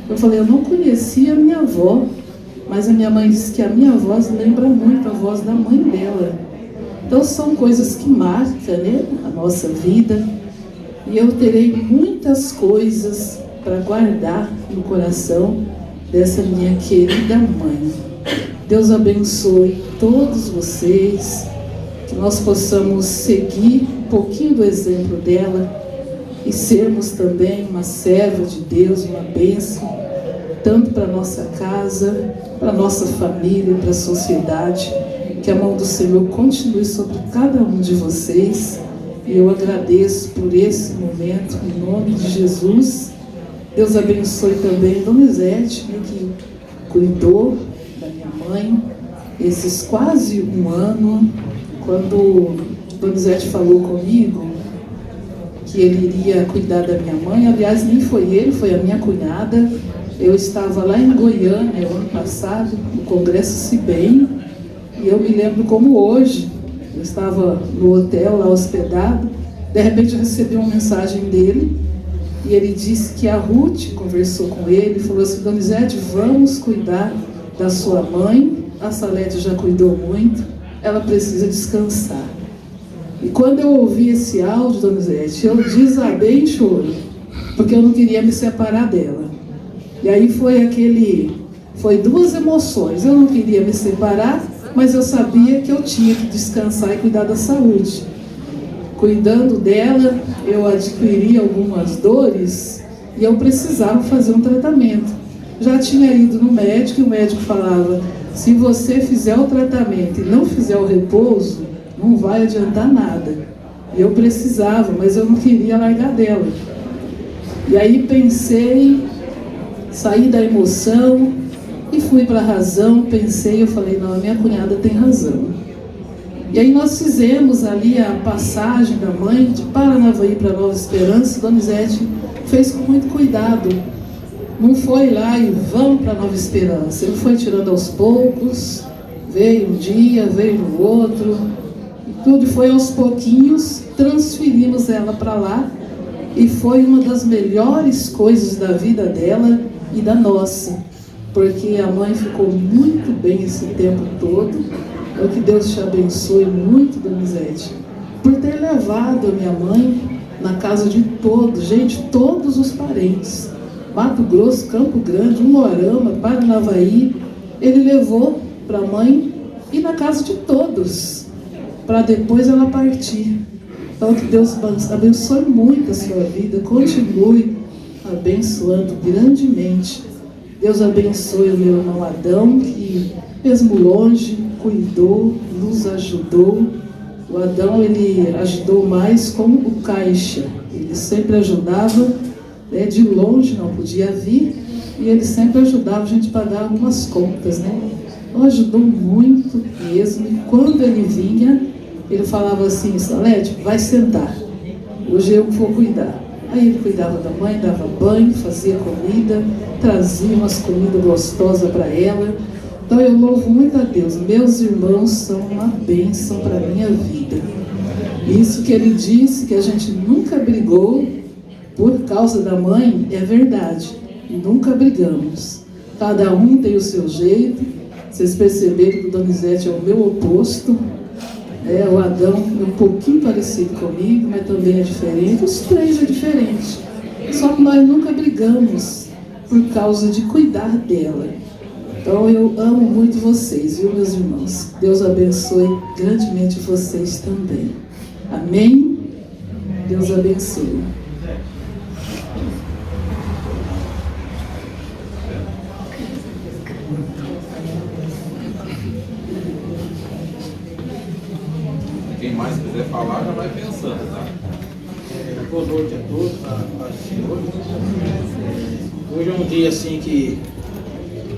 Eu falei, eu não conhecia a minha avó, mas a minha mãe disse que a minha voz lembra muito a voz da mãe dela. Então são coisas que marcam, né, a nossa vida. E eu terei muitas coisas para guardar no coração dessa minha querida mãe. Deus abençoe todos vocês, que nós possamos seguir um pouquinho do exemplo dela e sermos também uma serva de Deus, uma bênção, tanto para a nossa casa, para a nossa família, para a sociedade. Que a mão do Senhor continue sobre cada um de vocês. E eu agradeço por esse momento, em nome de Jesus. Deus abençoe também Donizete, né, que cuidou da minha mãe esses quase um ano. Quando Donizete falou comigo que ele iria cuidar da minha mãe, aliás, nem foi ele, foi a minha cunhada. Eu estava lá em Goiânia, ano passado, no Congresso CIBEM, e eu me lembro como hoje. Eu estava no hotel lá hospedado, de repente eu recebi uma mensagem dele, e ele disse que a Ruth conversou com ele e falou assim: Donizete, vamos cuidar da sua mãe, a Salete já cuidou muito, ela precisa descansar. E quando eu ouvi esse áudio, Donizete, eu desabei em choro, porque eu não queria me separar dela. E aí foi duas emoções. Eu não queria me separar, mas eu sabia que eu tinha que descansar e cuidar da saúde. Cuidando dela, eu adquiri algumas dores e eu precisava fazer um tratamento. Já tinha ido no médico e o médico falava: se você fizer o tratamento e não fizer o repouso, não vai adiantar nada. Eu precisava, mas eu não queria largar dela. E aí pensei, saí da emoção e fui para a razão. Pensei, eu falei, não, a minha cunhada tem razão. E aí nós fizemos ali a passagem da mãe de Paranavaí para Nova Esperança. Donizete fez com muito cuidado. Não foi lá e vamos para Nova Esperança. Ele foi tirando aos poucos, veio um dia, veio no outro, e tudo foi aos pouquinhos. Transferimos ela para lá e foi uma das melhores coisas da vida dela e da nossa, porque a mãe ficou muito bem esse tempo todo. Que Deus te abençoe muito, Donizete, por ter levado a minha mãe na casa de todos, gente, todos os parentes. Mato Grosso, Campo Grande, Umuarama, Paranavaí, ele levou para a mãe e na casa de todos, para depois ela partir. Então que Deus abençoe muito a sua vida, continue abençoando grandemente. Deus abençoe o meu irmão Adão, que mesmo longe, cuidou, nos ajudou. O Adão, ele ajudou mais como o caixa, ele sempre ajudava, né, de longe, não podia vir, e ele sempre ajudava a gente a pagar algumas contas, né? Então ajudou muito mesmo, e quando ele vinha, ele falava assim: Salete, vai sentar, hoje eu vou cuidar. Aí ele cuidava da mãe, dava banho, fazia comida, trazia umas comidas gostosas para ela. Então eu louvo muito a Deus. Meus irmãos são uma bênção para a minha vida. Isso que ele disse, que a gente nunca brigou por causa da mãe, é verdade. Nunca brigamos. Cada um tem o seu jeito. Vocês perceberam que o Donizete é o meu oposto. O Adão é um pouquinho parecido comigo, mas também é diferente. Os três é diferente. Só que nós nunca brigamos por causa de cuidar dela. Então eu amo muito vocês, viu, meus irmãos? Deus abençoe grandemente vocês também. Amém? Deus abençoe. Quem mais quiser falar, já vai pensando, tá? Boa noite a todos, a senhor. Hoje é um dia assim que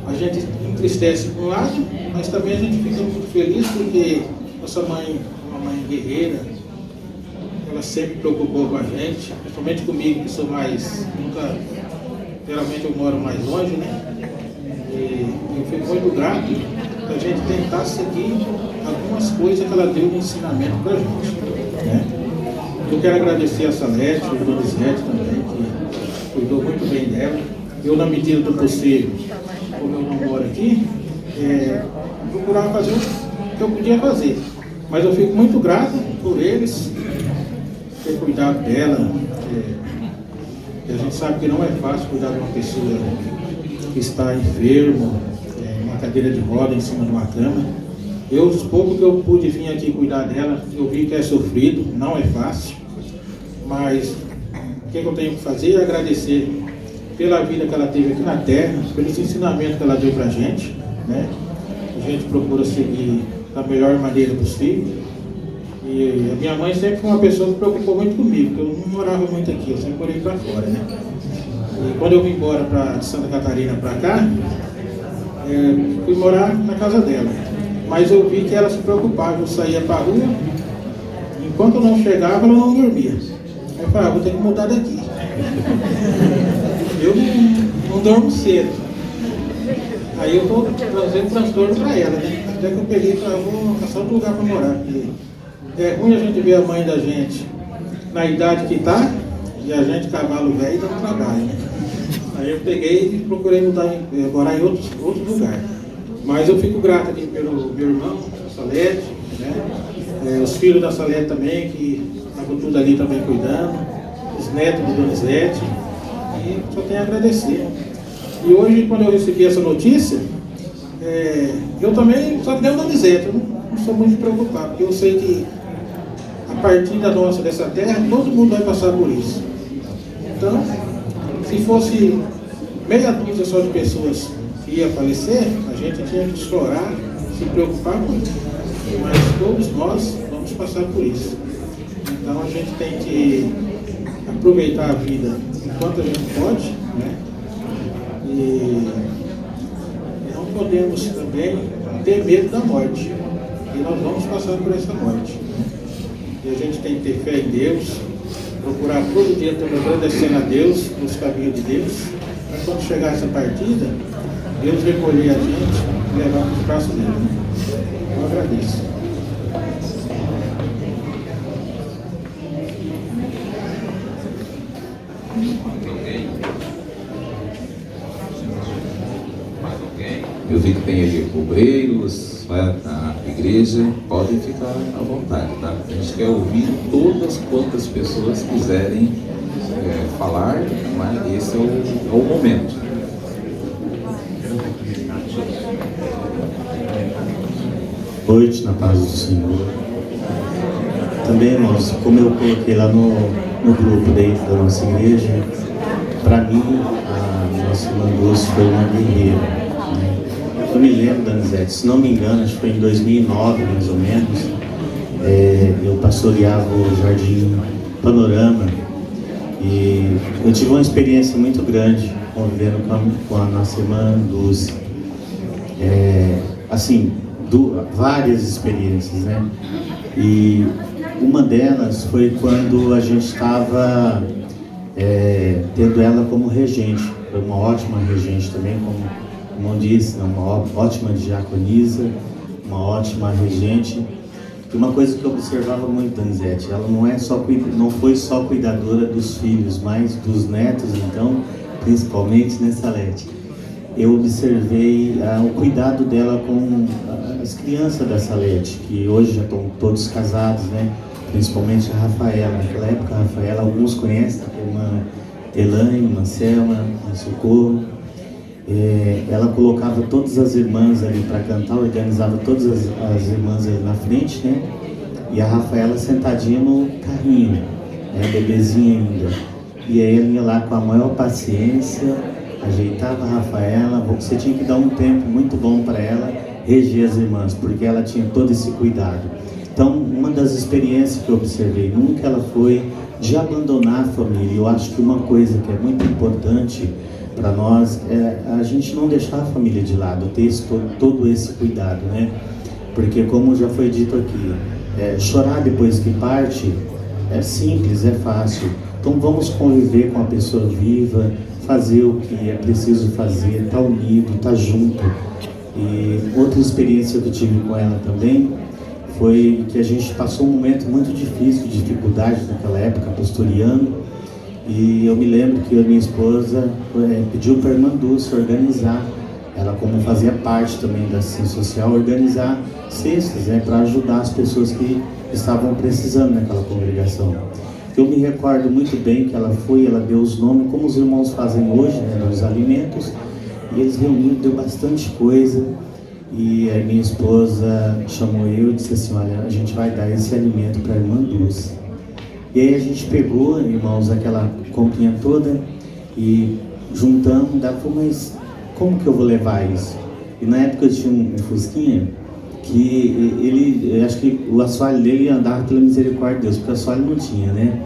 a gente entristece por um lado, mas também a gente fica muito feliz porque nossa mãe, uma mãe guerreira, ela sempre preocupou com a gente, principalmente comigo, que sou mais, geralmente eu moro mais longe, né? E eu fico muito grato para a gente tentar seguir algumas coisas que ela deu de ensinamento para a gente, né? Eu quero agradecer a Salete, o Donizete também, que cuidou muito bem dela. Eu, na medida do possível, como eu não moro aqui, procurava fazer o que eu podia fazer. Mas eu fico muito grato por eles ter cuidado dela. A gente sabe que não é fácil cuidar de uma pessoa que está enferma, uma cadeira de roda em cima de uma cama. Os poucos que eu pude vir aqui cuidar dela, eu vi que é sofrido, não é fácil. Mas o que eu tenho que fazer é agradecer pela vida que ela teve aqui na Terra, pelos ensinamentos que ela deu pra gente, né? A gente procura seguir da melhor maneira possível. E a minha mãe sempre foi uma pessoa que se preocupou muito comigo, porque eu não morava muito aqui, eu sempre morei pra fora, né? E quando eu vim embora de Santa Catarina pra cá, fui morar na casa dela. Mas eu vi que ela se preocupava, eu saía pra rua, enquanto eu não chegava, ela não dormia. Aí eu falei, vou ter que mudar daqui. Eu não dormo cedo. Aí eu estou trazendo transtorno para ela, né? Até que eu peguei e falei, vou caçar outro lugar para morar. Porque é ruim a gente ver a mãe da gente na idade que está, e a gente, cavalo velho, dá um trabalho, né? Aí eu peguei e procurei morar em outros lugares. Mas eu fico grato aqui pelo meu irmão, a Salete, né? Os filhos da Salete também, que estavam tudo ali também cuidando, os netos do Donizete. E só tenho a agradecer. E hoje, quando eu recebi essa notícia, eu também, só que deu o Donizete, eu não sou muito preocupado, porque eu sei que a partida nossa dessa terra, todo mundo vai passar por isso. Então, se fosse meia dúzia só de pessoas que ia falecer, a gente tinha que chorar, se preocupar muito. Mas todos nós vamos passar por isso. Então a gente tem que aproveitar a vida enquanto a gente pode, né? E não podemos também ter medo da morte. E nós vamos passar por essa morte. E a gente tem que ter fé em Deus, procurar todo dia estar agradecendo a Deus, nos caminhos de Deus, para quando chegar essa partida, Deus recolher a gente e levar para os braços dele. Eu agradeço. Eu vi que tem aí obreiros, vai à igreja, pode podem ficar à vontade, tá? A gente quer ouvir todas quantas pessoas quiserem falar, mas esse é o momento. Boa noite, na paz do Senhor. Também, irmãos, como eu coloquei lá no grupo dentro da nossa igreja, para mim, a nossa irmã Dulce foi uma guerreira, né? Eu me lembro, Danizete, se não me engano, acho que foi em 2009, mais ou menos, eu pastoreava o Jardim Panorama e eu tive uma experiência muito grande convivendo com a nossa irmã Dulce. Assim, várias experiências, né? E uma delas foi quando a gente estava tendo ela como regente. Foi uma ótima regente também, como eu disse, uma ótima diaconisa, uma ótima regente. E uma coisa que eu observava muito, Danizete, ela não foi só cuidadora dos filhos, mas dos netos, então, principalmente, né, Salete? Eu observei o cuidado dela com as crianças da Salete, que hoje já estão todos casados, né? Principalmente a Rafaela. Naquela época, a Rafaela, alguns conhecem, a irmã Elaine, uma Selma, uma Socorro. Ela colocava todas as irmãs ali para cantar, organizava todas as irmãs ali na frente, né? E a Rafaela sentadinha no carrinho, né? Bebezinha ainda. E aí ela ia lá com a maior paciência, ajeitava a Rafaela. Você tinha que dar um tempo muito bom para ela reger as irmãs, porque ela tinha todo esse cuidado. Então, uma das experiências que eu observei nunca ela foi de abandonar a família. Eu acho que uma coisa que é muito importante para nós é a gente não deixar a família de lado, ter todo esse cuidado, né? Porque, como já foi dito aqui, chorar depois que parte é simples, é fácil. Então, vamos conviver com a pessoa viva, fazer o que é preciso fazer, estar unido, estar junto. E outra experiência que eu tive com ela também foi que a gente passou um momento muito difícil, de dificuldade naquela época, pastoreando. E eu me lembro que a minha esposa pediu para a irmã Dulce organizar, ela como fazia parte também da assistência social, organizar cestas, né, para ajudar as pessoas que estavam precisando naquela congregação. Eu me recordo muito bem que ela deu os nomes, como os irmãos fazem hoje, né, dos alimentos, e eles reuniram, deu bastante coisa. E a minha esposa chamou eu e disse assim: olha, a gente vai dar esse alimento para a irmã Dulce. E aí a gente pegou, irmãos, aquela comprinha toda e juntamos, falou, mas como que eu vou levar isso? E na época eu tinha um Fusquinha que acho que o assoalho dele andava pela misericórdia de Deus, porque o assoalho não tinha, né?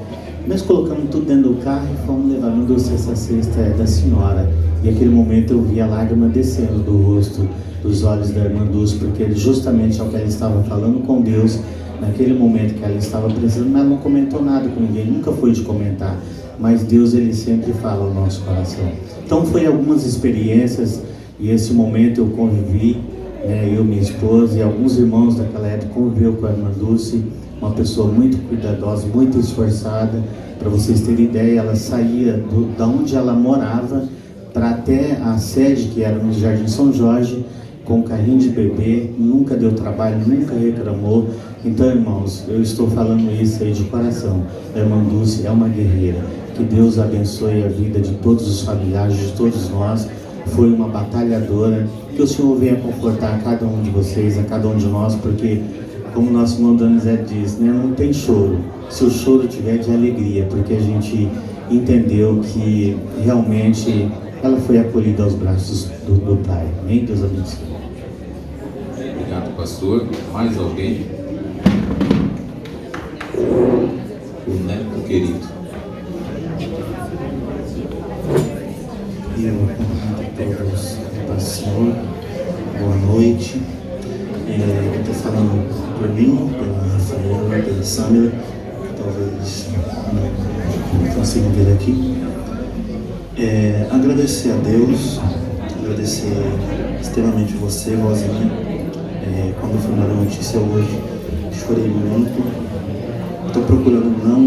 Nós colocamos tudo dentro do carro e fomos levar. Meu Deus, essa cesta é da senhora. E naquele momento eu vi a lágrima descendo do rosto, dos olhos da irmã Dulce, porque justamente é o que ela estava falando com Deus, naquele momento que ela estava precisando, mas ela não comentou nada com ninguém, nunca foi de comentar, mas Deus, ele sempre fala ao nosso coração. Então foi algumas experiências, e esse momento eu convivi, né, eu, minha esposa e alguns irmãos daquela época conviveu com a irmã Dulce, uma pessoa muito cuidadosa, muito esforçada. Para vocês terem ideia, ela saía da onde ela morava para até a sede, que era no Jardim São Jorge, com carrinho de bebê, nunca deu trabalho, nunca reclamou. Então, irmãos, eu estou falando isso aí de coração. A irmã Dulce é uma guerreira. Que Deus abençoe a vida de todos os familiares, de todos nós. Foi uma batalhadora. Que o Senhor venha confortar a cada um de vocês, a cada um de nós, porque, como nosso irmão Donizete diz, né, não tem choro. Se o choro tiver, de alegria, porque a gente entendeu que realmente ela foi acolhida aos braços do Pai. Amém? Deus abençoe. Obrigado, pastor. Mais alguém? O neto querido. Eu cumprimento a todos da Senhor. Boa noite. Eu estou falando por mim, pela Rafaela, pela Samira, talvez não consiga ver aqui. Agradecer a Deus, agradecer extremamente você, Rosinha. Quando eu fui dar a notícia hoje, chorei muito. Estou procurando não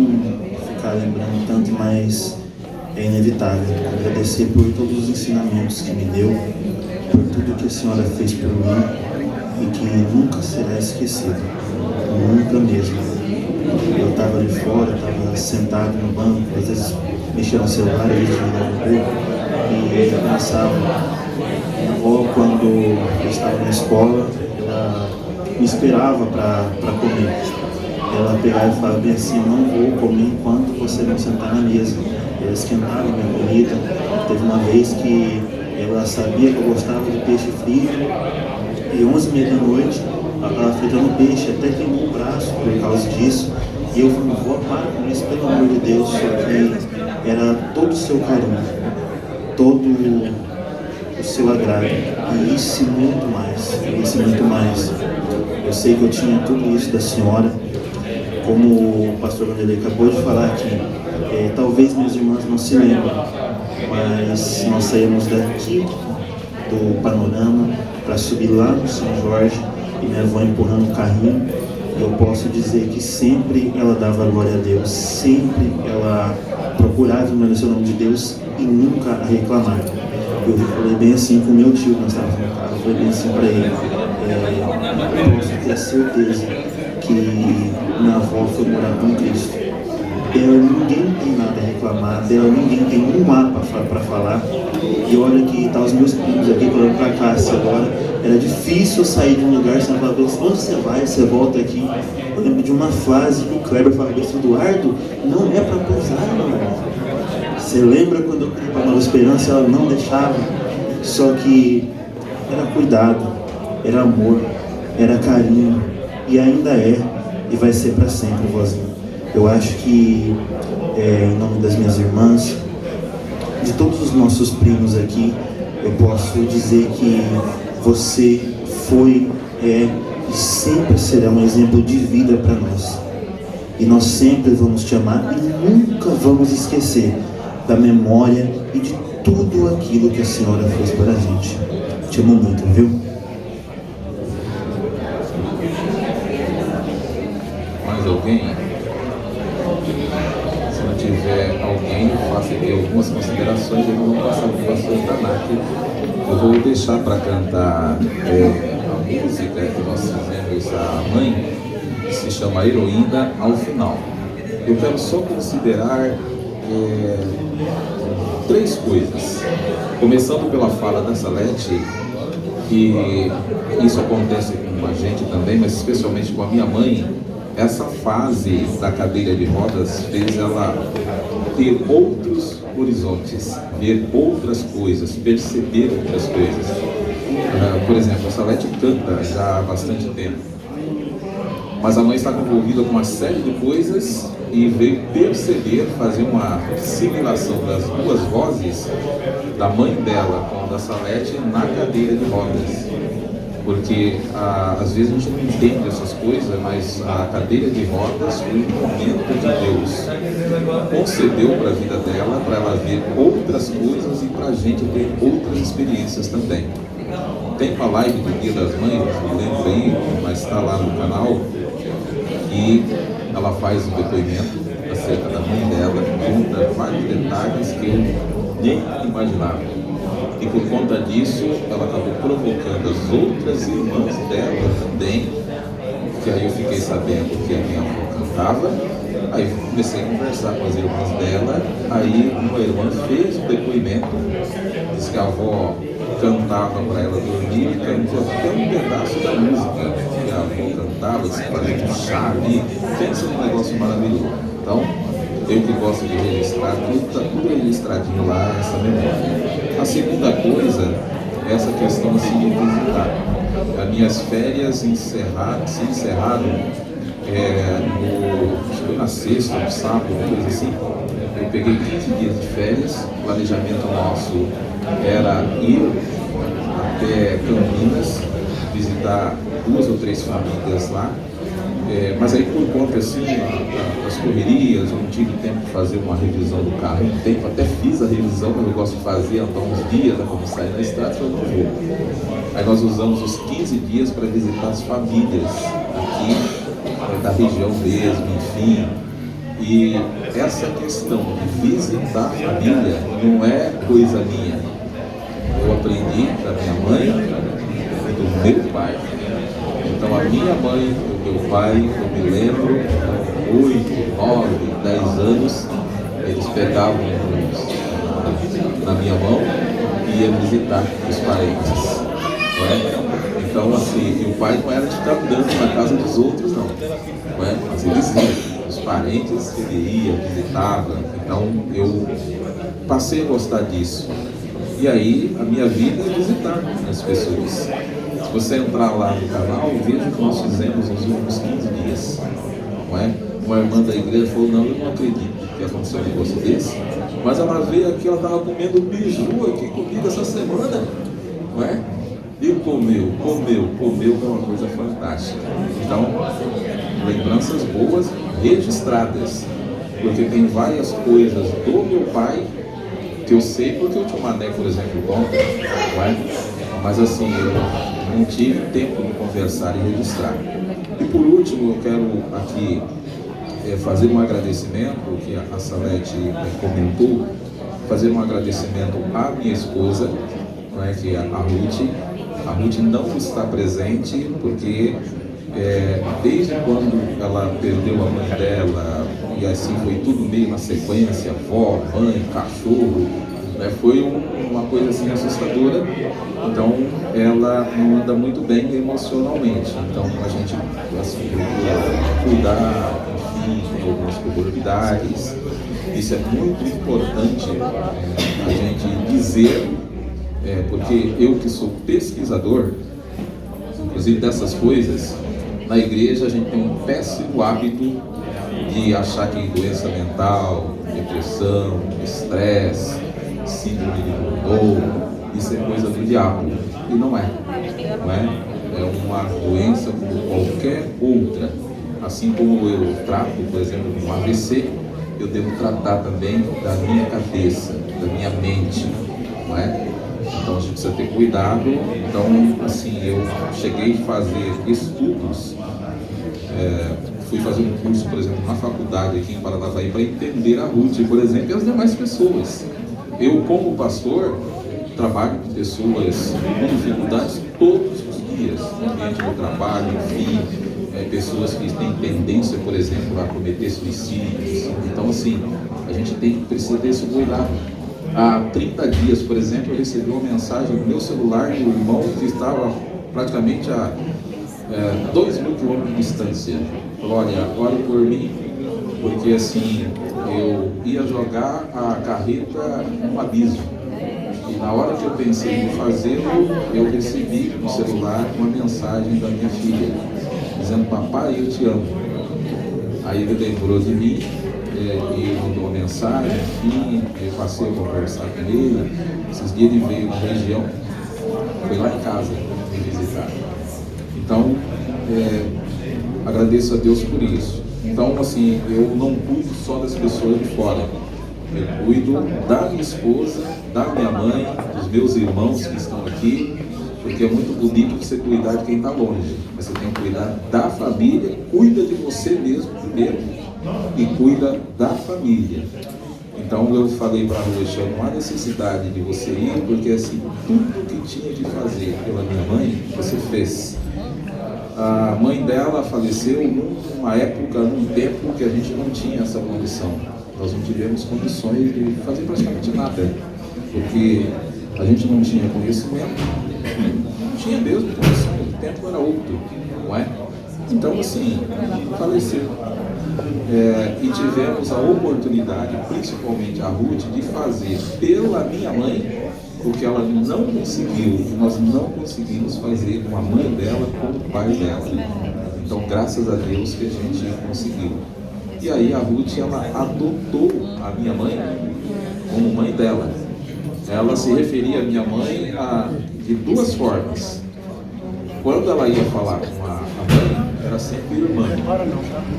ficar lembrando tanto, mas é inevitável. Agradecer por todos os ensinamentos que me deu, por tudo que a senhora fez por mim e que nunca será esquecido. nunca mesmo. Eu estava ali fora, estava sentado no banco, às vezes mexia no celular, às vezes jogava um pouco, e eu pensava, minha avó, quando eu estava na escola, ela me esperava para comer. Ela pegava e falava bem assim, não vou comer enquanto você não sentar na mesa. Ela esquentava a minha comida. Teve uma vez que ela sabia que eu gostava de peixe frito, e 11h30 da noite, ela estava fritando peixe, até queimou o braço por causa disso. E eu falei, vó, para com isso, pelo amor de Deus. Só que era todo o seu carinho, todo o seu agrado, e isso e muito mais, isso e muito mais. Eu sei que eu tinha tudo isso da senhora, como o pastor Vanderlei acabou de falar aqui. Talvez minhas irmãs não se lembram, mas nós saímos daqui do Panorama para subir lá no São Jorge, e minha avó empurrando o carrinho. Eu posso dizer que sempre ela dava glória a Deus, sempre ela procurava engrandecer o nome de Deus e nunca a reclamar. Eu falei bem assim com o meu tio, nós estávamos no carro, eu falei bem assim para ele, eu posso ter certeza que minha avó foi morar com Cristo. Dela ninguém tem nada a reclamar, dela ninguém tem um mapa para falar. E olha que tá os meus primos aqui, falando pra cá agora, era difícil sair de um lugar sem falar, onde você vai, você volta aqui. Eu lembro de uma frase que o Kleber falava, Eduardo, não é para pousar, meu irmão. Você lembra quando eu pedi para Nova Esperança, ela não deixava? Só que era cuidado, era amor, era carinho, e ainda é, e vai ser para sempre, vozinha. Eu acho que, em nome das minhas irmãs, de todos os nossos primos aqui, eu posso dizer que você foi, e sempre será um exemplo de vida para nós. E nós sempre vamos te amar e nunca vamos esquecer da memória e de tudo aquilo que a senhora fez para a gente. Te amo muito, viu? Mais alguém? Se não tiver alguém, eu faço aqui algumas considerações e eu vou passar para o pastor Tanak. Eu vou deixar para cantar a música que nós fizemos a mãe, que se chama Heroína, ao final. Eu quero só considerar 3 coisas. Começando pela fala da Salete, que isso acontece com a gente também, mas especialmente com a minha mãe. Essa fase da cadeira de rodas fez ela ter outros horizontes, ver outras coisas, perceber outras coisas. Por exemplo, a Salete canta já há bastante tempo, mas a mãe estava envolvida com uma série de coisas e veio perceber, fazer uma assimilação das 2 vozes da mãe dela com a da Salete na cadeira de rodas. Porque às vezes a gente não entende essas coisas, mas a cadeira de rodas foi um momento que Deus concedeu para a vida dela, para ela ver outras coisas e para a gente ter outras experiências também. Tem uma live do Dia das Mães, não lembro aí, mas está lá no canal, e ela faz um depoimento acerca da mãe dela, conta vários detalhes que eu nem imaginava. E por conta disso, ela acabou provocando as outras irmãs dela também, que aí eu fiquei sabendo que a minha avó cantava, aí comecei a conversar com as irmãs dela, aí uma irmã fez um depoimento, disse que a avó cantava para ela dormir e cantou até um pedaço da música que a avó cantava, se fazia um chá ali, pensa num negócio maravilhoso. Então, eu que gosto de registrar, está tudo registradinho lá, essa memória. A segunda coisa é essa questão assim de visitar. As minhas férias se encerraram na sexta, no sábado, coisa assim. Eu peguei 15 dias de férias, o planejamento nosso era ir até Campinas, visitar 2 ou 3 famílias lá. Mas aí por conta assim, das correrias, eu não tive tempo de fazer uma revisão do carro em tempo, até fiz a revisão, mas eu gosto de fazer, andar uns dias, como sair na estrada, eu não vou. Aí nós usamos os 15 dias para visitar as famílias aqui, da região mesmo, enfim. E essa questão de visitar a família não é coisa minha. Eu aprendi da minha mãe e do meu pai. Então a minha mãe, o meu pai, eu me lembro, 8, 9, 10 anos, eles pegavam na minha mão e iam visitar os parentes. Não é? Então assim, e o pai não era de ficar andando na casa dos outros não é? Mas eles iam, os parentes ele ia, visitava. Então eu passei a gostar disso. E aí a minha vida é visitar as pessoas. Se você entrar lá no canal, veja o que nós fizemos nos últimos 15 dias. Não é? Uma irmã da igreja falou, não, eu não acredito que aconteceu um negócio desse. Mas ela veio aqui, ela estava comendo biju aqui comigo essa semana. Não é? E comeu, que é uma coisa fantástica. Então, lembranças boas registradas. Porque tem várias coisas do meu pai que eu sei porque eu tinha um mané, por exemplo, conta, não é? Mas assim, eu não tive tempo de conversar e registrar. E por último, eu quero aqui fazer um agradecimento, que a Salete comentou, fazer um agradecimento à minha esposa, não é? Que é a Ruth. A Ruth não está presente porque desde quando ela perdeu a mãe dela, e assim foi tudo meio na sequência, avó, mãe, cachorro, né? Foi uma coisa assim assustadora. Então ela não anda muito bem emocionalmente. Então a gente assim, procura cuidar, enfim, tem algumas comorbidades. Isso é muito importante a gente dizer, porque eu que sou pesquisador, inclusive dessas coisas, na igreja a gente tem um péssimo hábito de achar que doença mental, depressão, estresse, síndrome de Burnout, isso é coisa do diabo. E não é. Não é? É uma doença como qualquer outra. Assim como eu trato, por exemplo, um AVC, eu devo tratar também da minha cabeça, da minha mente. Não é? Então a gente precisa ter cuidado. Então, assim, eu cheguei a fazer estudos. Fui fazer um curso, por exemplo, na faculdade aqui em Paranavaí para entender a Ruth, por exemplo, e as demais pessoas. Eu, como pastor, trabalho com pessoas com dificuldades todos os dias, no ambiente do trabalho, enfim, pessoas que têm tendência, por exemplo, a cometer suicídios. Então, assim, a gente precisa ter esse cuidado. Há 30 dias, por exemplo, eu recebi uma mensagem no meu celular de um irmão que estava praticamente a 2.000 quilômetros de distância. Falou, olha, ore por mim, porque assim, eu ia jogar a carreta num abismo. E na hora que eu pensei em fazê-lo, eu recebi no celular uma mensagem da minha filha, dizendo, papai, eu te amo. Aí ele lembrou de mim, e mandou uma mensagem, enfim, eu passei a conversar com ele. Esses dias ele veio na região, foi lá em casa me visitar. Então, agradeço a Deus por isso. Então, assim, eu não cuido só das pessoas de fora. Eu cuido da minha esposa, da minha mãe, dos meus irmãos que estão aqui, porque é muito bonito você cuidar de quem está longe. Mas você tem que cuidar da família, cuida de você mesmo primeiro e cuida da família. Então eu falei para a Roxa, não há necessidade de você ir, porque assim, tudo que tinha que fazer pela minha mãe, você fez. A mãe dela faleceu numa época, num tempo que a gente não tinha essa condição. Nós não tivemos condições de fazer praticamente nada, porque a gente não tinha conhecimento, não tinha mesmo condição, o tempo era outro, não é? Então assim, faleceu. E tivemos a oportunidade, principalmente a Ruth, de fazer pela minha mãe o que ela não conseguiu, nós não conseguimos fazer com a mãe dela, com o pai dela. Então, graças a Deus que a gente conseguiu. E aí a Ruth, ela adotou a minha mãe como mãe dela. Ela se referia à minha mãe de duas formas. Quando ela ia falar com a mãe, era sempre irmã,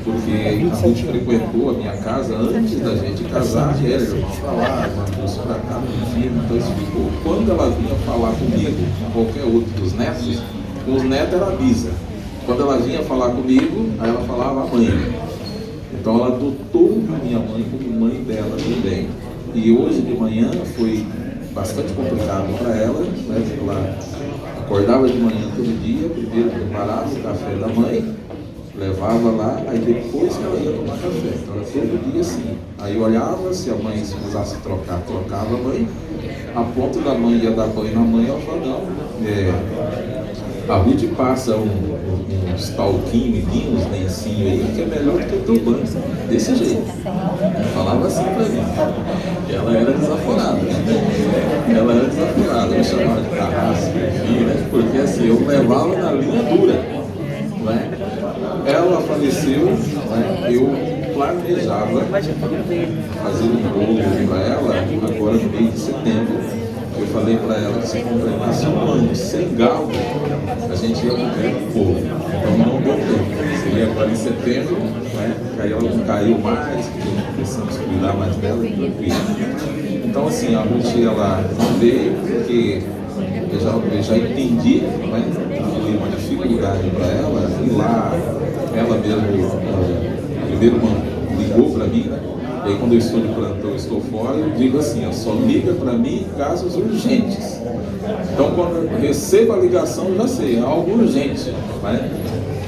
porque a Ruth frequentou a minha casa antes da gente casar, e era irmã para lá, irmã para cá, enfim, então isso ficou. Quando ela vinha falar comigo, com qualquer outro dos netos, com os netos era a bisa. Quando ela vinha falar comigo, aí ela falava a mãe. Então ela adotou a minha mãe como mãe dela também. E hoje de manhã foi bastante complicado para ela, né? Ela Acordava de manhã todo dia, primeiro preparava o café da mãe, levava lá, aí depois que ela ia tomar café. Então era todo dia assim. Aí eu olhava, se a mãe se precisasse trocar, trocava a mãe. A ponto da mãe ia dar banho na mãe, ela falava, não, a Ruth passa uns talquinhos, uns lencinhos aí, que é melhor do que o teu banho. Desse jeito. Falava assim pra mim. Ela era desaforada. Ela era desaforada. Eu chamava de carrasco, né? Porque assim, eu levava na linha dura. Né? Ela faleceu, né? Eu planejava fazer um bolo para ela agora no mês de setembro. Eu falei para ela que se completasse um ano sem galo, a gente ia comer um bolo. Então não deu tempo. Seria agora em setembro, né? Aí ela não caiu mais, porque precisamos cuidar mais dela e tranquilo. Então assim, a Ruth ela não veio porque eu já entendi, né? Que foi uma dificuldade para ela ir lá, ela mesmo primeiro ligou para mim, né? E aí quando eu estou de plantão, eu estou fora, eu digo assim, só liga para mim em casos urgentes. Então quando eu recebo a ligação, eu já sei, é algo urgente, né?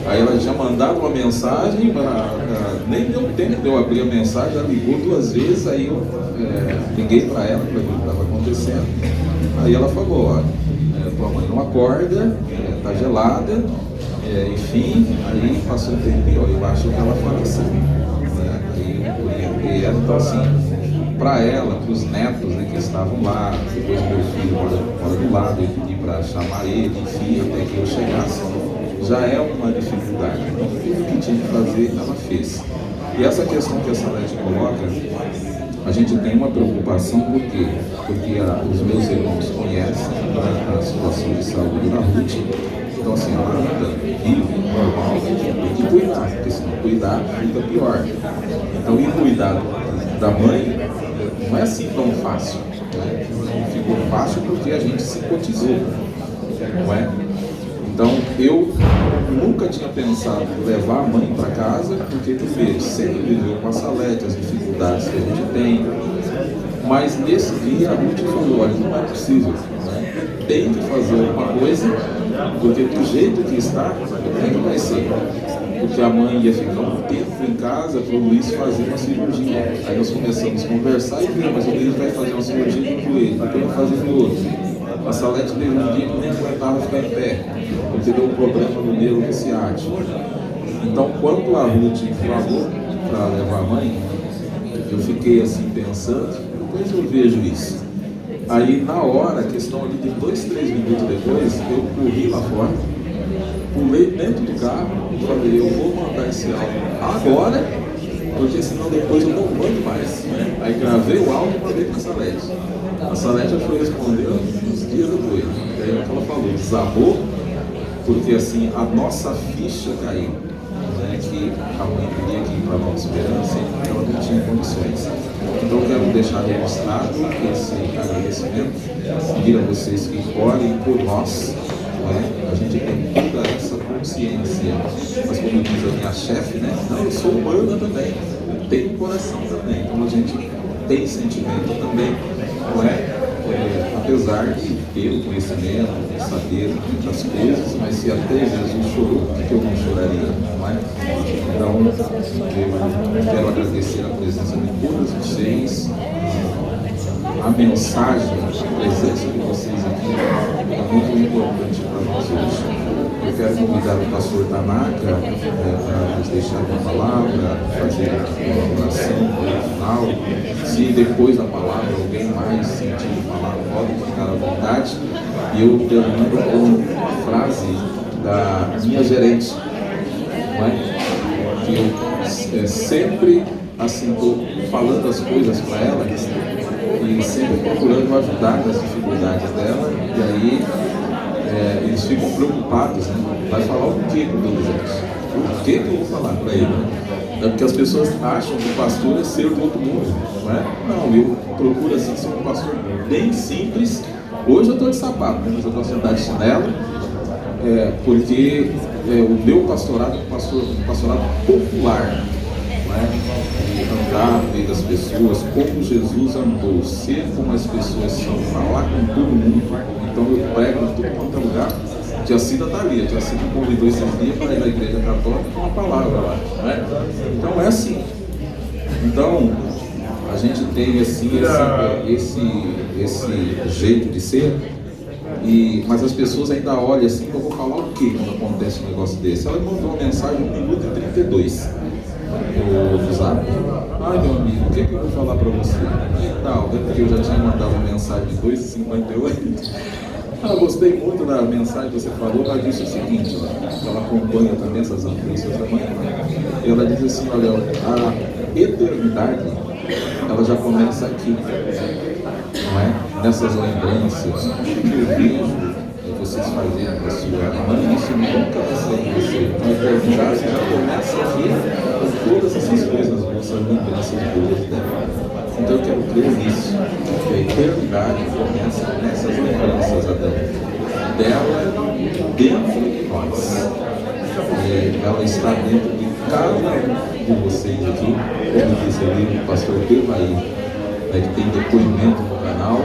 Aí ela já mandava uma mensagem, nem deu tempo de eu abrir a mensagem, ela ligou 2 vezes, aí eu liguei para ela, para ver o que estava acontecendo. Aí ela falou, olha, tua mãe não acorda, está gelada, enfim, aí passou um tempinho, eu acho que ela faleceu. Então assim, para ela, para os netos, né, que estavam lá, depois meu filho mora do lado, eu pedi para chamar ele, enfim, até que eu chegasse, já é uma dificuldade. Então tudo que tinha que fazer, ela fez. E essa questão que a Salete coloca, a gente tem uma preocupação, por quê? Porque os meus irmãos conhecem, né, a situação de saúde da Ruth. Então assim, ela anda, vive, normal, tem que cuidar, porque se não cuidar, fica pior. Então ir cuidar da mãe não é assim tão fácil, né? Ficou fácil porque a gente se cotizou, não é? Então eu nunca tinha pensado em levar a mãe para casa, porque primeiro, sempre viveu com a Salete, as dificuldades que a gente tem. Mas nesse dia a Ruth falou, olha, não é possível, né? Tem que fazer alguma coisa, porque do jeito que está, como é que vai ser? Porque a mãe ia ficar um tempo em casa para o Luiz fazer uma cirurgia. Aí nós começamos a conversar e ver, mas o Luiz vai fazer uma cirurgia no joelho, depois vai fazer no outro. A Salete teve um dia que nem aguentava ficar em pé, porque deu um problema no nervo ciático. Então, quando a Ruth falou para levar a mãe, eu fiquei assim pensando, depois eu vejo isso. Aí, na hora, questão ali de 2, 3 minutos depois, eu corri lá fora, pulei dentro do carro e falei, eu vou mandar esse áudio agora, porque senão depois eu não mando mais. Aí gravei o áudio e mandei para a Salete. A Salete já foi responder uns dias depois. E aí ela falou, desabou, porque assim, a nossa ficha caiu. Né, que a mãe queria que ir para a Nova Esperança e ela não tinha condições. Então eu quero deixar registrado esse agradecimento, pedir a vocês que orem por nós, né? A gente tem toda essa consciência, mas como diz a minha chefe, né? Não, eu sou humana também, eu tenho coração também, então a gente tem sentimento também, não é? Apesar de ter o conhecimento, de saber muitas coisas, mas se até Jesus chorou, por que eu não choraria? Não é? Então, eu quero agradecer a presença de todos vocês, a mensagem, a presença de vocês aqui é muito importante para nós hoje. Eu quero convidar o pastor Tanaka para nos deixar uma palavra, fazer uma oração no final. Se depois da palavra alguém mais sentir falar, pode ficar à vontade. E eu termino com uma frase da minha gerente, não é? Que eu sempre assim, estou falando as coisas para ela e sempre procurando ajudar nas dificuldades dela. E aí eles ficam preocupados, né? Vai falar o que com todos eles? O que eu vou falar para ele? É porque as pessoas acham que o pastor é ser do outro mundo, não é? Não, eu procuro assim ser um pastor bem simples. Hoje eu estou de sapato, mas eu posso andar de chinelo, porque o meu pastorado é um pastorado popular, não é? Andar no meio das pessoas, como Jesus andou, ser como as pessoas são, falar com todo mundo. Então eu prego em todo quanto é lugar. A tia Cida está ali, a tia Cida convidou esses dias para ir na igreja católica com uma palavra lá, né? Então é assim. Então a gente tem assim esse jeito de ser, mas as pessoas ainda olham assim, eu vou falar o que quando acontece um negócio desse? Ela mandou uma mensagem 1 minuto e 32 no Zap. Ai meu amigo, o que eu vou falar para você? E tal, porque eu já tinha mandado uma mensagem de 2h58. Gostei muito da mensagem que você falou. Ela disse o seguinte, ela acompanha também essas anúncios da manhã. Ela diz assim, olha, a eternidade, ela já começa aqui, não é? Nessas lembranças que eu vejo vocês fazendo a sua mãe, isso nunca vai sair de você. Então a eternidade já começa aqui com todas essas coisas, nossas lembranças boas dela. Então eu quero crer nisso, que a eternidade começa nessas lembranças dela dentro de nós. Ela está dentro de cada um de vocês aqui, como diz ali o pastor Devaí, que tem depoimento no canal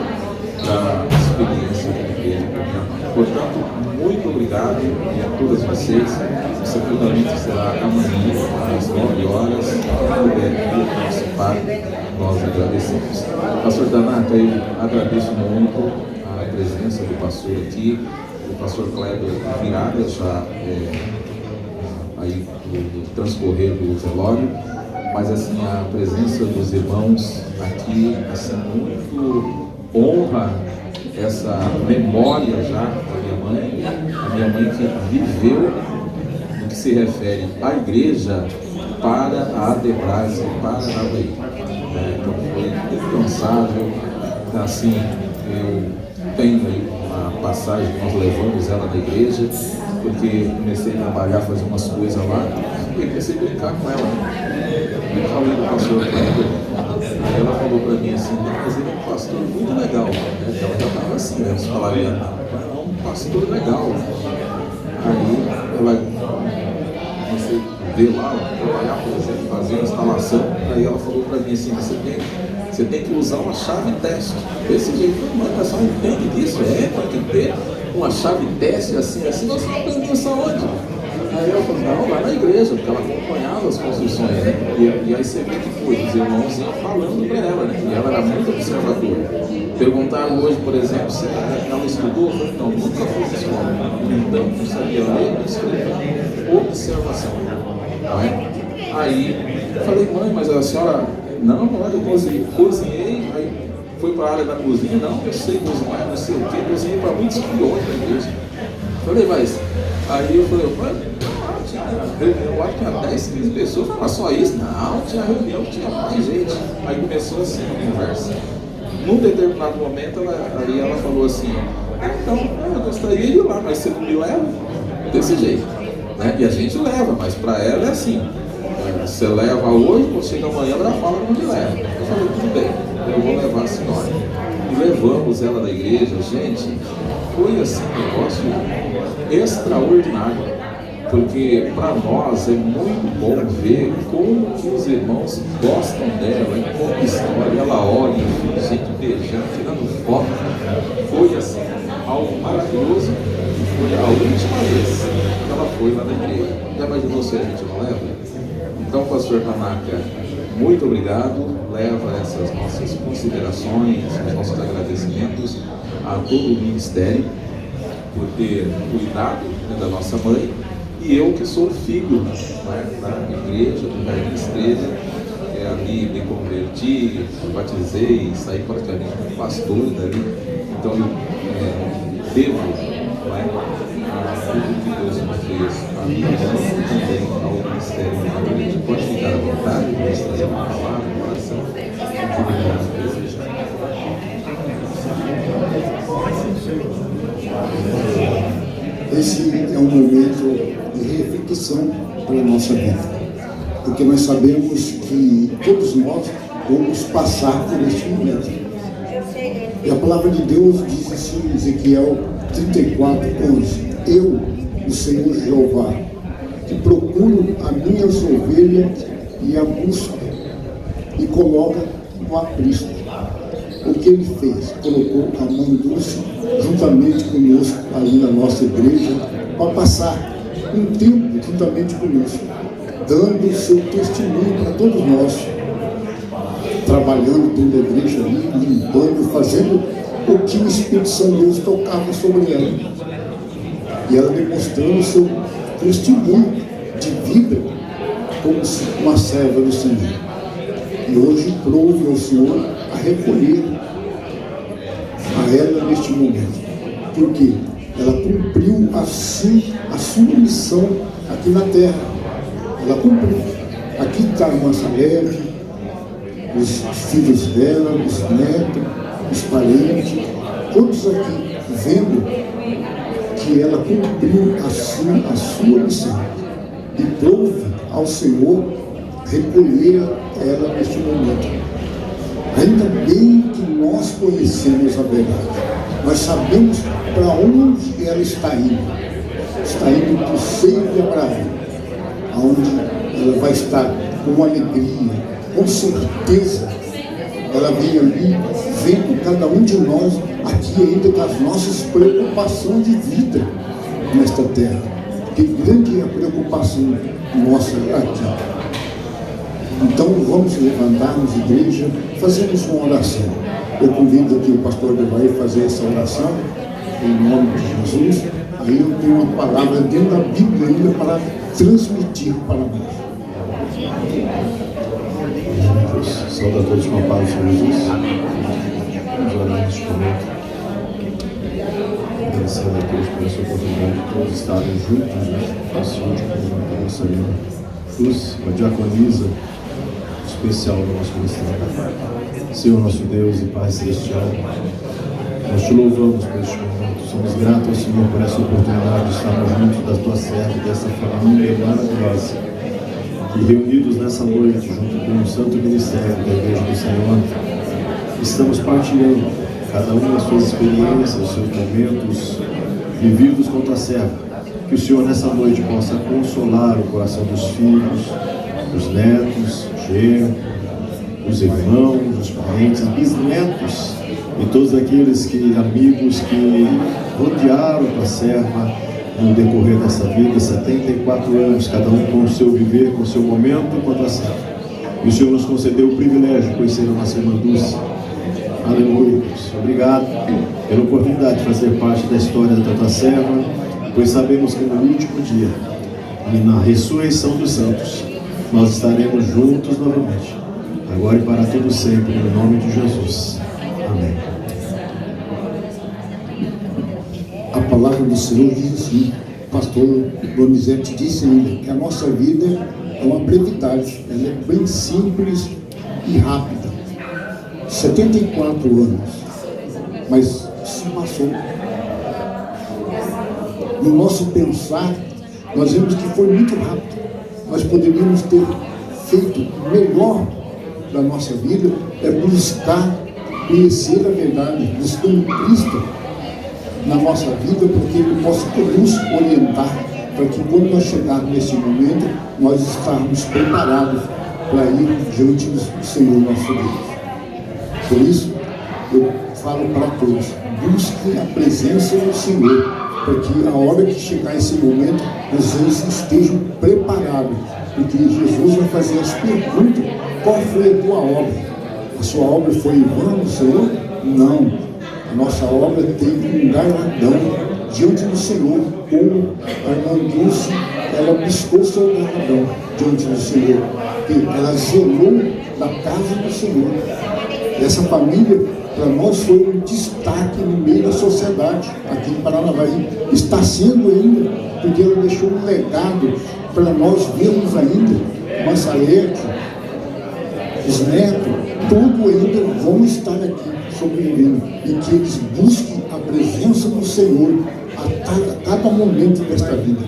da experiência que ele teve com minha mãe. Portanto, muito obrigado a todas vocês. Você seguramente será amanhã, às 9 horas, para poder participar. Nós agradecemos. Pastor Danata, eu agradeço muito a presença do pastor aqui, o pastor Kleber Virada, já aí no transcorrer do velório, mas assim, a presença dos irmãos aqui, assim, muito honra essa memória já da minha mãe, a minha mãe que viveu no que se refere à igreja para a Adebrase, para a Navaí. Então foi incansável. Assim, eu tenho aí uma passagem, nós levamos ela na igreja, porque comecei a trabalhar, fazer umas coisas lá, e comecei a brincar com ela. Eu falei do pastor Kleber, aí ela falou para mim assim, mas ele é um pastor muito legal. Ela já estava assim, né? Os falarianos, é um pastor legal. Aí ela comecei a ver lá, trabalhar, por exemplo, fazer a instalação. Aí ela falou para mim assim, você tem que usar uma chave teste. Desse jeito, mas o pessoal entende disso, tem que ter uma chave teste assim, você não aprendeu isso aonde? Aí ela falou, não, lá na igreja, porque ela acompanhava as construções, né? E aí você vê que foi, os irmãos iam falando para ela, né? E ela era muito observadora. Perguntaram hoje, por exemplo, se ela estudou? Eu falei, não, nunca fiz escola. Então, não sabia ler, não escrever. Observação. Não é? Aí, eu falei, mãe, mas a senhora... Não, eu cozinhei, aí foi para a área da cozinha, não, eu sei cozinhar, não sei o quê, cozinhei para muitos peões da igreja. Falei, mas... Aí eu falei, tinha reunião lá, tinha 10, 15 pessoas, falava só isso? Não, tinha reunião, tinha mais gente. Aí começou assim a conversa. Num determinado momento, aí ela falou assim, então, eu gostaria de ir lá, mas você não me leva? Desse jeito, né? E a gente leva, mas para ela é assim. Você leva hoje, quando chega amanhã, ela já fala onde leva. Eu falei, tudo bem, eu vou levar a senhora. E levamos ela da igreja, gente, foi assim um negócio extraordinário. Porque para nós é muito bom ver como que os irmãos gostam dela, e como história, ela olha, gente beijando, tirando foto. Foi assim, algo maravilhoso. Foi a última vez que ela foi lá na igreja. Já imaginou se a gente não leva? Então, pastor Tanaka, muito obrigado. Leva essas nossas considerações, os nossos agradecimentos a todo o ministério por ter cuidado, né, da nossa mãe. E eu que sou filho, né, da igreja, do Jardim Estrela, ali me converti, batizei, saí praticamente como pastor dali. Então eu devo, né, a tudo que Deus me fez, a minha mãe e também ao ministério da igreja. Pode ficar à vontade, vamos trazer uma palavra, uma oração, o que devemos desejar. Esse é um momento de reflexão para a nossa vida, porque nós sabemos que todos nós vamos passar por este momento. E a palavra de Deus diz assim em Ezequiel 34:11: Eu, o Senhor Jeová, que procuro a minhas ovelhas e a busco e coloca no aprisco. o que ele fez? Colocou a mão Dulce juntamente conosco ali na nossa igreja para passar um tempo juntamente conosco, dando o seu testemunho para todos nós, trabalhando dentro da igreja ali, limpando, fazendo o que o Espírito Santo de Deus tocava sobre ela. E ela demonstrando o seu testemunho de vida como uma serva do Senhor. E hoje prove ao Senhor a recolher a ela neste momento. Por quê? Ela cumpriu a sua missão aqui na terra. Ela cumpriu. Aqui está a irmã Salete, os filhos dela, os netos, os parentes, todos aqui vendo que ela cumpriu a sua missão. E prove ao Senhor recolher ela neste momento. Ainda bem que nós conhecemos a verdade. Nós sabemos para onde ela está indo. Está indo para o seio de Abraão, onde ela vai estar com alegria, com certeza. Ela vem ali, vendo cada um de nós aqui ainda com as nossas preocupações de vida nesta terra. Que grande é a preocupação nossa aqui. Então vamos levantarmos, igreja, fazemos uma oração. Eu convido aqui o pastor Devair a fazer essa oração, em nome de Jesus. Aí eu tenho uma palavra dentro da Bíblia ainda para transmitir para nós. Saúde a todos com a paz do Senhor Jesus. Vamos orar neste momento. Agradecendo a Deus por essa oportunidade de todos estarem juntos, nesse último momento da nossa vida. Cruz, uma diaconisa especial do nosso ministério. Senhor nosso Deus e Pai Celestial, nós te louvamos por este momento. Somos gratos ao Senhor por essa oportunidade de estarmos juntos da tua serva, dessa família maravilhosa. E reunidos nessa noite, junto com o Santo Ministério da Igreja do Senhor, estamos partilhando cada um das suas experiências, os seus momentos vividos com tua serva. Que o Senhor nessa noite possa consolar o coração dos filhos, dos netos, genros, os irmãos, os parentes, bisnetos e todos aqueles amigos que rodearam a tua serva no decorrer dessa vida, 74 anos, cada um com o seu viver, com o seu momento, com a tua serva. E o Senhor nos concedeu o privilégio de conhecer a nossa irmã Dulce. Aleluia. Obrigado pela oportunidade de fazer parte da história da tua serva, pois sabemos que no último dia e na ressurreição dos santos, nós estaremos juntos novamente, agora e para todo sempre, no nome de Jesus. Amém. A palavra do Senhor diz assim, o pastor Donizete disse ainda, que a nossa vida é uma brevidade, ela é bem simples e rápida. 74 anos, mas se passou. No nosso pensar, nós vemos que foi muito rápido. Nós poderíamos ter feito melhor da nossa vida, é buscar conhecer a verdade, buscando Cristo na nossa vida, porque Ele possa nos orientar, para que quando nós chegarmos nesse momento, nós estarmos preparados para ir diante do Senhor nosso Deus. Por isso, eu falo para todos, busquem a presença do Senhor, para que a hora que chegar esse momento, vocês estejam preparados, porque Jesus vai fazer as perguntas, qual foi a tua obra? A sua obra foi em vão, Senhor? Não. A nossa obra teve um galardão diante do Senhor, como a irmã Dulce, ela buscou seu galardão diante do Senhor, porque ela zelou da casa do Senhor. Essa família, para nós, foi um destaque no meio da sociedade, aqui em Paranavaí. Está sendo ainda, porque ela deixou um legado para nós vermos ainda. Massalete, os netos, tudo ainda vão estar aqui sobrevivendo. E que eles busquem a presença do Senhor a cada momento desta vida,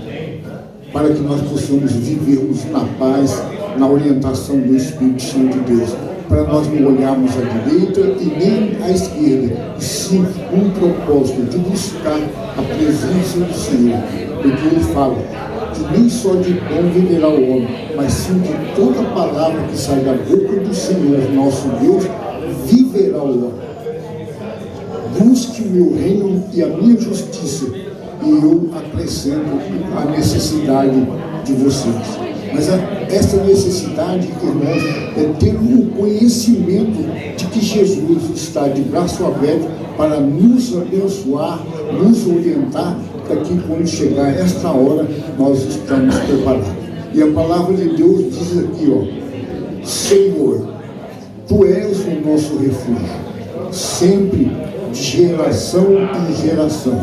para que nós possamos vivermos na paz, na orientação do Espírito Santo de Deus, para nós não olharmos à direita e nem à esquerda, e sim um propósito de buscar a presença do Senhor, porque Ele fala que nem só de pão viverá o homem, mas sim de toda palavra que sai da boca do Senhor, nosso Deus, viverá o homem. busque o meu reino e a minha justiça, e eu acrescento a necessidade de vocês. Mas essa necessidade, irmãos, é ter o conhecimento de que Jesus está de braço aberto para nos abençoar, nos orientar, para que quando chegar esta hora, nós estamos preparados. E a palavra de Deus diz aqui, ó: Senhor, Tu és o nosso refúgio, sempre, de geração em geração.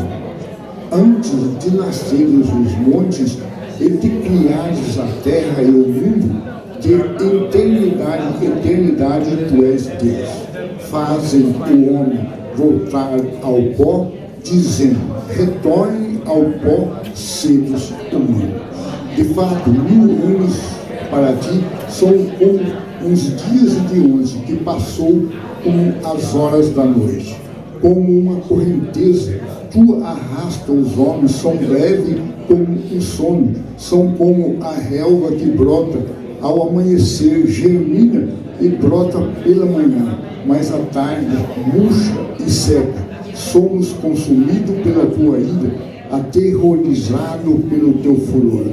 Antes de nasceres os montes, e de criares a terra e o mundo, de eternidade em eternidade Tu és Deus. Fazem o homem voltar ao pó, dizendo: retorne ao pó, seres humanos. De fato, 1000 anos para ti são como uns dias de hoje, que passou como as horas da noite. Como uma correnteza, Tu arrasta os homens, são leves como um sono, são como a relva que brota ao amanhecer, germina e brota pela manhã, mas à tarde murcha e seca. Somos consumidos pela Tua ira, aterrorizados pelo Teu furor.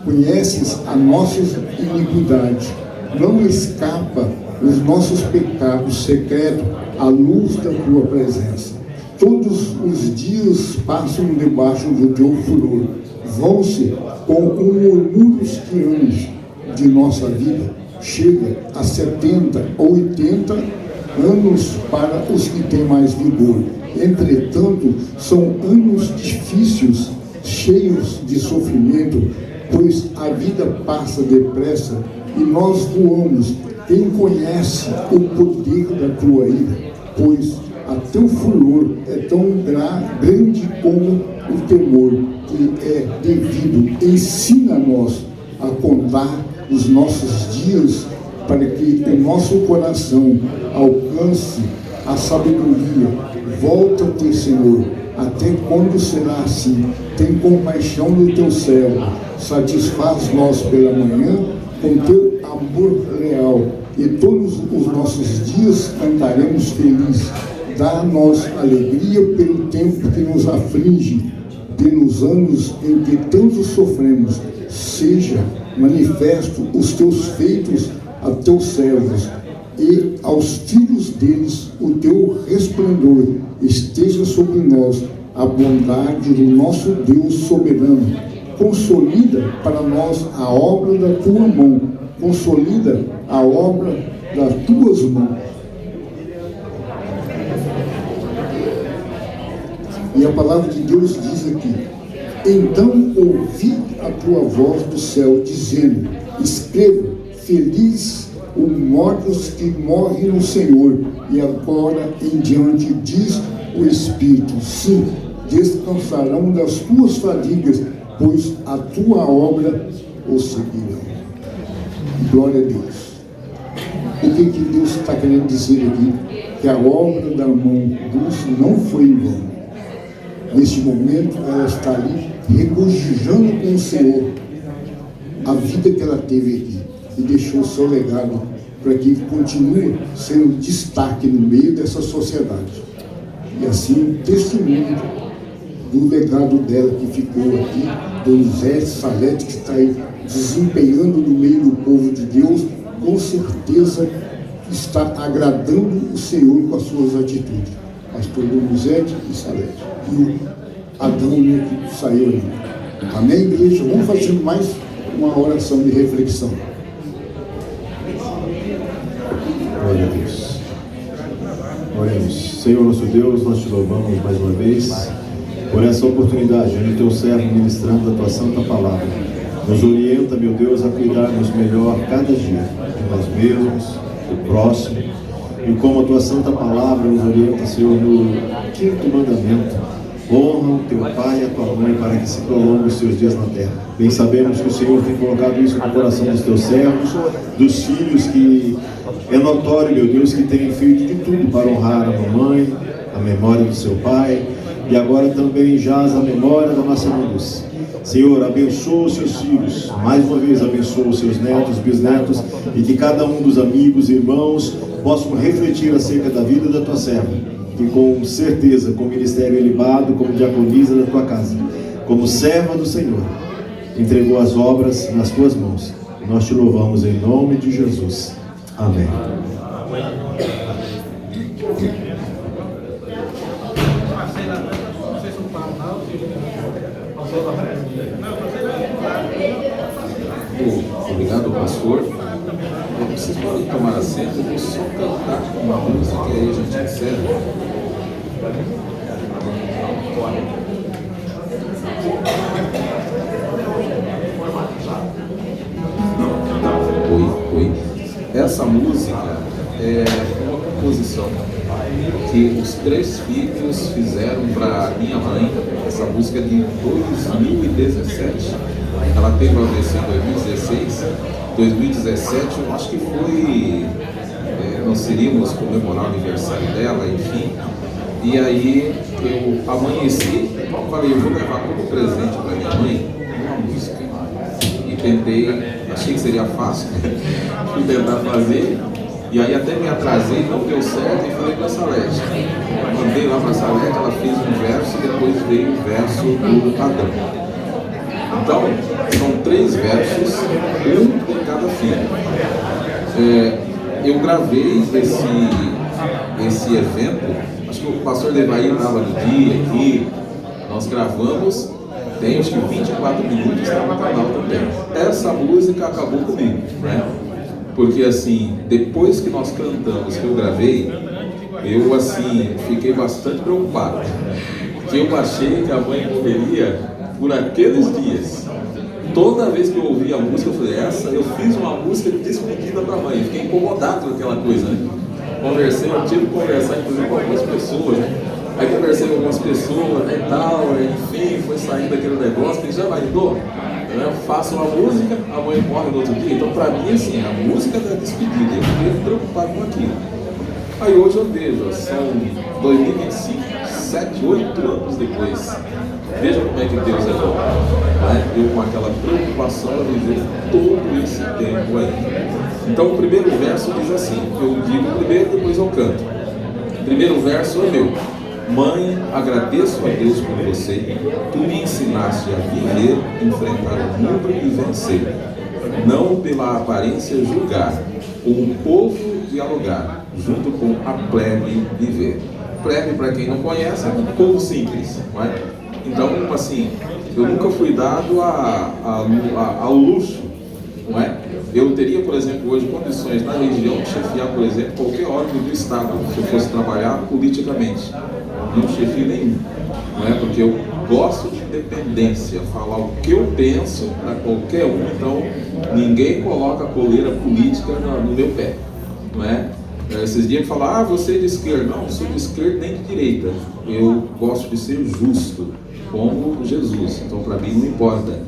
Conheces as nossas iniquidades, não escapa os nossos pecados secretos à luz da Tua presença. Todos os dias passam debaixo do Teu furor, vão-se com um murmúrio que anos de nossa vida. Chega a 70 ou 80 anos para os que têm mais vigor. Entretanto, são anos difíceis, cheios de sofrimento, pois a vida passa depressa e nós voamos. Quem conhece o poder da Tua ira? Pois a Teu furor é tão grande como o temor que é devido. Ensina-nos a contar os nossos dias, para que o nosso coração alcance a sabedoria. Volta-te, Senhor, até quando será assim? Tem compaixão do Teu céu, satisfaz-nos pela manhã com Teu amor leal, e todos os nossos dias cantaremos felizes. Dá-nos alegria pelo tempo que nos aflige, pelos anos em que tanto sofremos. Seja manifesto os Teus feitos a Teus servos, e aos filhos deles o Teu resplendor. Esteja sobre nós a bondade do nosso Deus soberano. Consolida para nós a obra da Tua mão, consolida a obra das Tuas mãos. E a palavra de Deus diz aqui: então ouvi a Tua voz do céu, dizendo: escreva, feliz os mortos que morrem no Senhor. E agora em diante diz o Espírito: sim, descansarão das tuas fadigas, pois a Tua obra os seguirá. Glória a Deus. O que Deus está querendo dizer aqui? Que a obra da mão Dulce não foi em vão. Neste momento, ela está ali regozijando com o Senhor a vida que ela teve aqui, e deixou o seu legado para que continue sendo destaque no meio dessa sociedade. E assim, testemunho do legado dela que ficou aqui, Donizete Salete, que está aí desempenhando no meio do povo de Deus, com certeza está agradando o Senhor com as suas atitudes. Pastor Donizete e Salete. E o Adão que saiu ali. Amém, igreja? Vamos fazer mais uma oração de reflexão. Glória a Deus. Glória a Deus. Senhor nosso Deus, nós te louvamos mais uma vez por essa oportunidade, onde o Teu servo ministrando a Tua santa palavra nos orienta, meu Deus, a cuidarmos melhor cada dia de nós mesmos, do próximo, e como a Tua santa palavra nos orienta, Senhor, no 5º mandamento: honra o teu pai e a tua mãe, para que se prolonguem os seus dias na terra. Bem sabemos que o Senhor tem colocado isso no coração dos Teus servos, dos filhos, que é notório, meu Deus, que têm feito de tudo para honrar a mamãe, a memória do seu pai, e agora também jaz a memória da nossa mãe Dulce. Senhor, abençoa os seus filhos, mais uma vez abençoa os seus netos, bisnetos, e que cada um dos amigos, irmãos, possam refletir acerca da vida da Tua serva, que com certeza, com o ministério elevado, como diaconisa da tua casa, como serva do Senhor, entregou as obras nas tuas mãos. Nós te louvamos em nome de Jesus. Amém. Obrigado, pastor. Vocês podem tomar assento, eu vou só cantar uma música e aí a gente encerra. Oi. Essa música é uma composição que os 3 filhos fizeram para minha mãe. Essa música é de 2017. Ela teve uma versão em 2016. 2017, eu acho que foi. Nós iríamos comemorar o aniversário dela, enfim. E aí eu amanheci, falei, eu vou levar como presente para minha mãe uma música. E tentei, achei que seria fácil, fui tentar fazer. E aí até me atrasei, não deu certo e falei para a Salete. Mandei lá para a Salete, ela fez um verso e depois veio o verso do Adão. Então, são 3 versos, um por cada filho. Eu gravei esse evento, acho que o pastor Devair estava no dia aqui, nós gravamos, tem acho que 24 minutos, está no canal também. Essa música acabou comigo, né? Porque assim, depois que nós cantamos, que eu gravei, eu assim, fiquei bastante preocupado. Porque eu achei que a mãe morreria por aqueles dias. Toda vez que eu ouvia a música, eu falei, eu fiz uma música de despedida para a mãe. Fiquei incomodado com aquela coisa, né? Eu tive que conversar inclusive com algumas pessoas, né? Aí conversei com algumas pessoas, né, e tal, enfim, foi saindo daquele negócio, que já imaginou? Eu faço uma música, a mãe morre no outro dia. Então, para mim, assim, a música da despedida, eu fiquei preocupado com aquilo. Aí hoje eu vejo, são 2025, 7, 8 anos depois. Veja como é que Deus é bom, né? Eu com aquela preocupação de viver todo esse tempo aí. Então o primeiro verso diz assim, eu digo primeiro, depois eu canto. O primeiro verso é meu. Mãe, agradeço a Deus por você. Tu me ensinaste a viver, enfrentar o mundo e vencer. Não pela aparência julgar, com o povo dialogar, junto com a plebe viver. Plebe, para quem não conhece, é um povo simples, não é? Então, assim, eu nunca fui dado ao luxo, não é? Eu teria, por exemplo, hoje condições na região de chefiar, por exemplo, qualquer órgão do Estado, se eu fosse trabalhar politicamente. Não chefio nenhum, não é? Porque eu gosto de independência, falar o que eu penso para qualquer um, então ninguém coloca a coleira política no meu pé, não é? Esses dias falar, você é de esquerda. Não, sou de esquerda nem de direita. Eu gosto de ser justo, como Jesus. Então, para mim, não importa,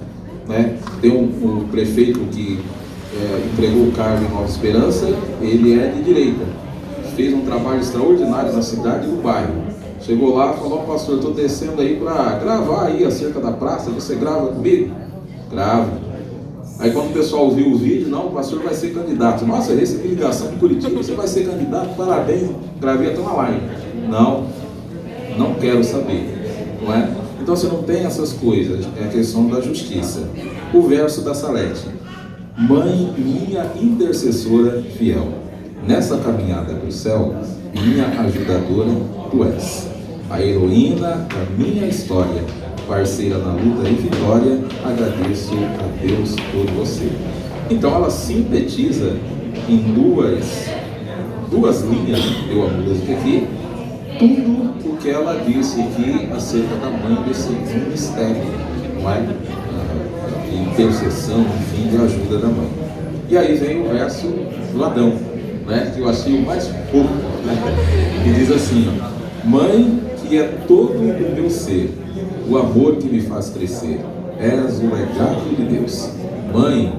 né? Tem um prefeito que entregou o cargo em Nova Esperança, ele é de direita. Fez um trabalho extraordinário na cidade e no bairro. Chegou lá e falou, pastor, estou descendo aí para gravar aí acerca da praça, você grava comigo? Gravo. Aí quando o pessoal viu o vídeo, não, o pastor vai ser candidato. Nossa, eu recebi ligação de Curitiba, você vai ser candidato, parabéns, gravei até uma live. Não quero saber, não é? Então você não tem essas coisas, é a questão da justiça. O verso da Salete. Mãe, minha intercessora fiel, nessa caminhada para o céu, minha ajudadora tu és. A heroína da minha história, parceira na luta e vitória, agradeço a Deus por você. Então ela sintetiza em duas linhas, deu a música aqui, tudo o que ela disse aqui acerca da mãe desse mistério, não é? De intercessão, enfim, de ajuda da mãe. E aí vem o verso do Adão, né? Que eu achei o mais fofo, né? Que diz assim, ó, mãe que é todo o meu ser, o amor que me faz crescer, és o legado de Deus. Mãe,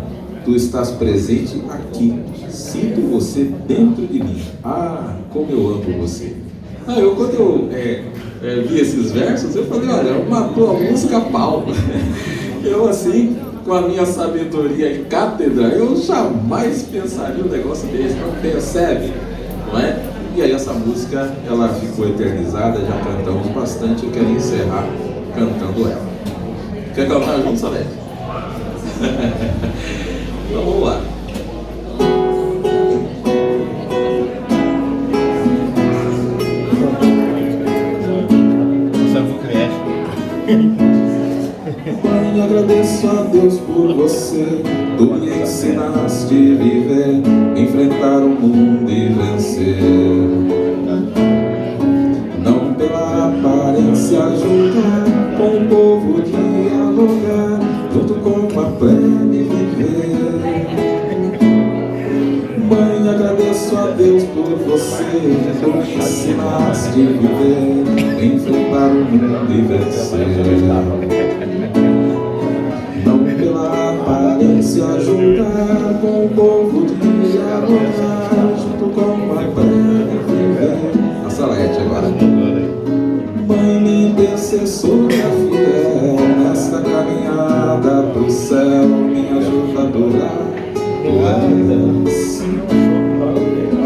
tu estás presente aqui, sinto você dentro de mim. Ah, como eu amo você. Quando eu vi esses versos, eu falei, olha, matou a música a pau. Eu assim, com a minha sabedoria em cátedra, eu jamais pensaria um negócio desse, não percebe, não é? E aí essa música, ela ficou eternizada, já cantamos bastante, eu quero encerrar cantando ela. Quer cantar junto, Salete? Então vamos lá. Mãe, agradeço a Deus por você. Tu me ensinaste a viver, enfrentar o mundo e vencer. Não pela aparência juntar com o povo dialogar, junto com a plebe viver. Mãe, agradeço a Deus por você. Tu me ensinaste a viver, enfrentar o mundo e vencer. Não pela aparência juntar com o povo dialogar, junto com a plebe viver. A Salete agora. Mãe, me intercessora fiel nesta caminhada pro céu, minha ajudadora tu és.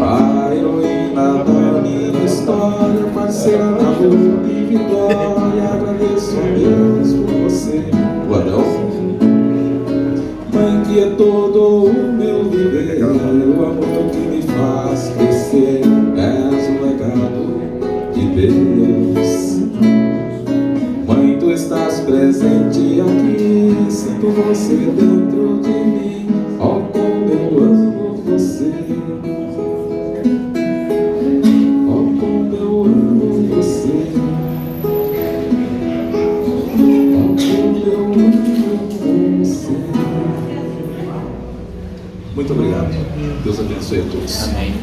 A heroína da minha história, parceira na luta e vitória, agradeço a Deus por você. Guardão. Mãe, que é todo o meu viver, o amor que me faz crescer, és o legado de Deus. Mãe, tu estás presente aqui, sinto você dentro de mim, ó como eu amo você. Ó como eu amo você. Ó como eu amo você. Muito obrigado. Deus abençoe a todos. Amém.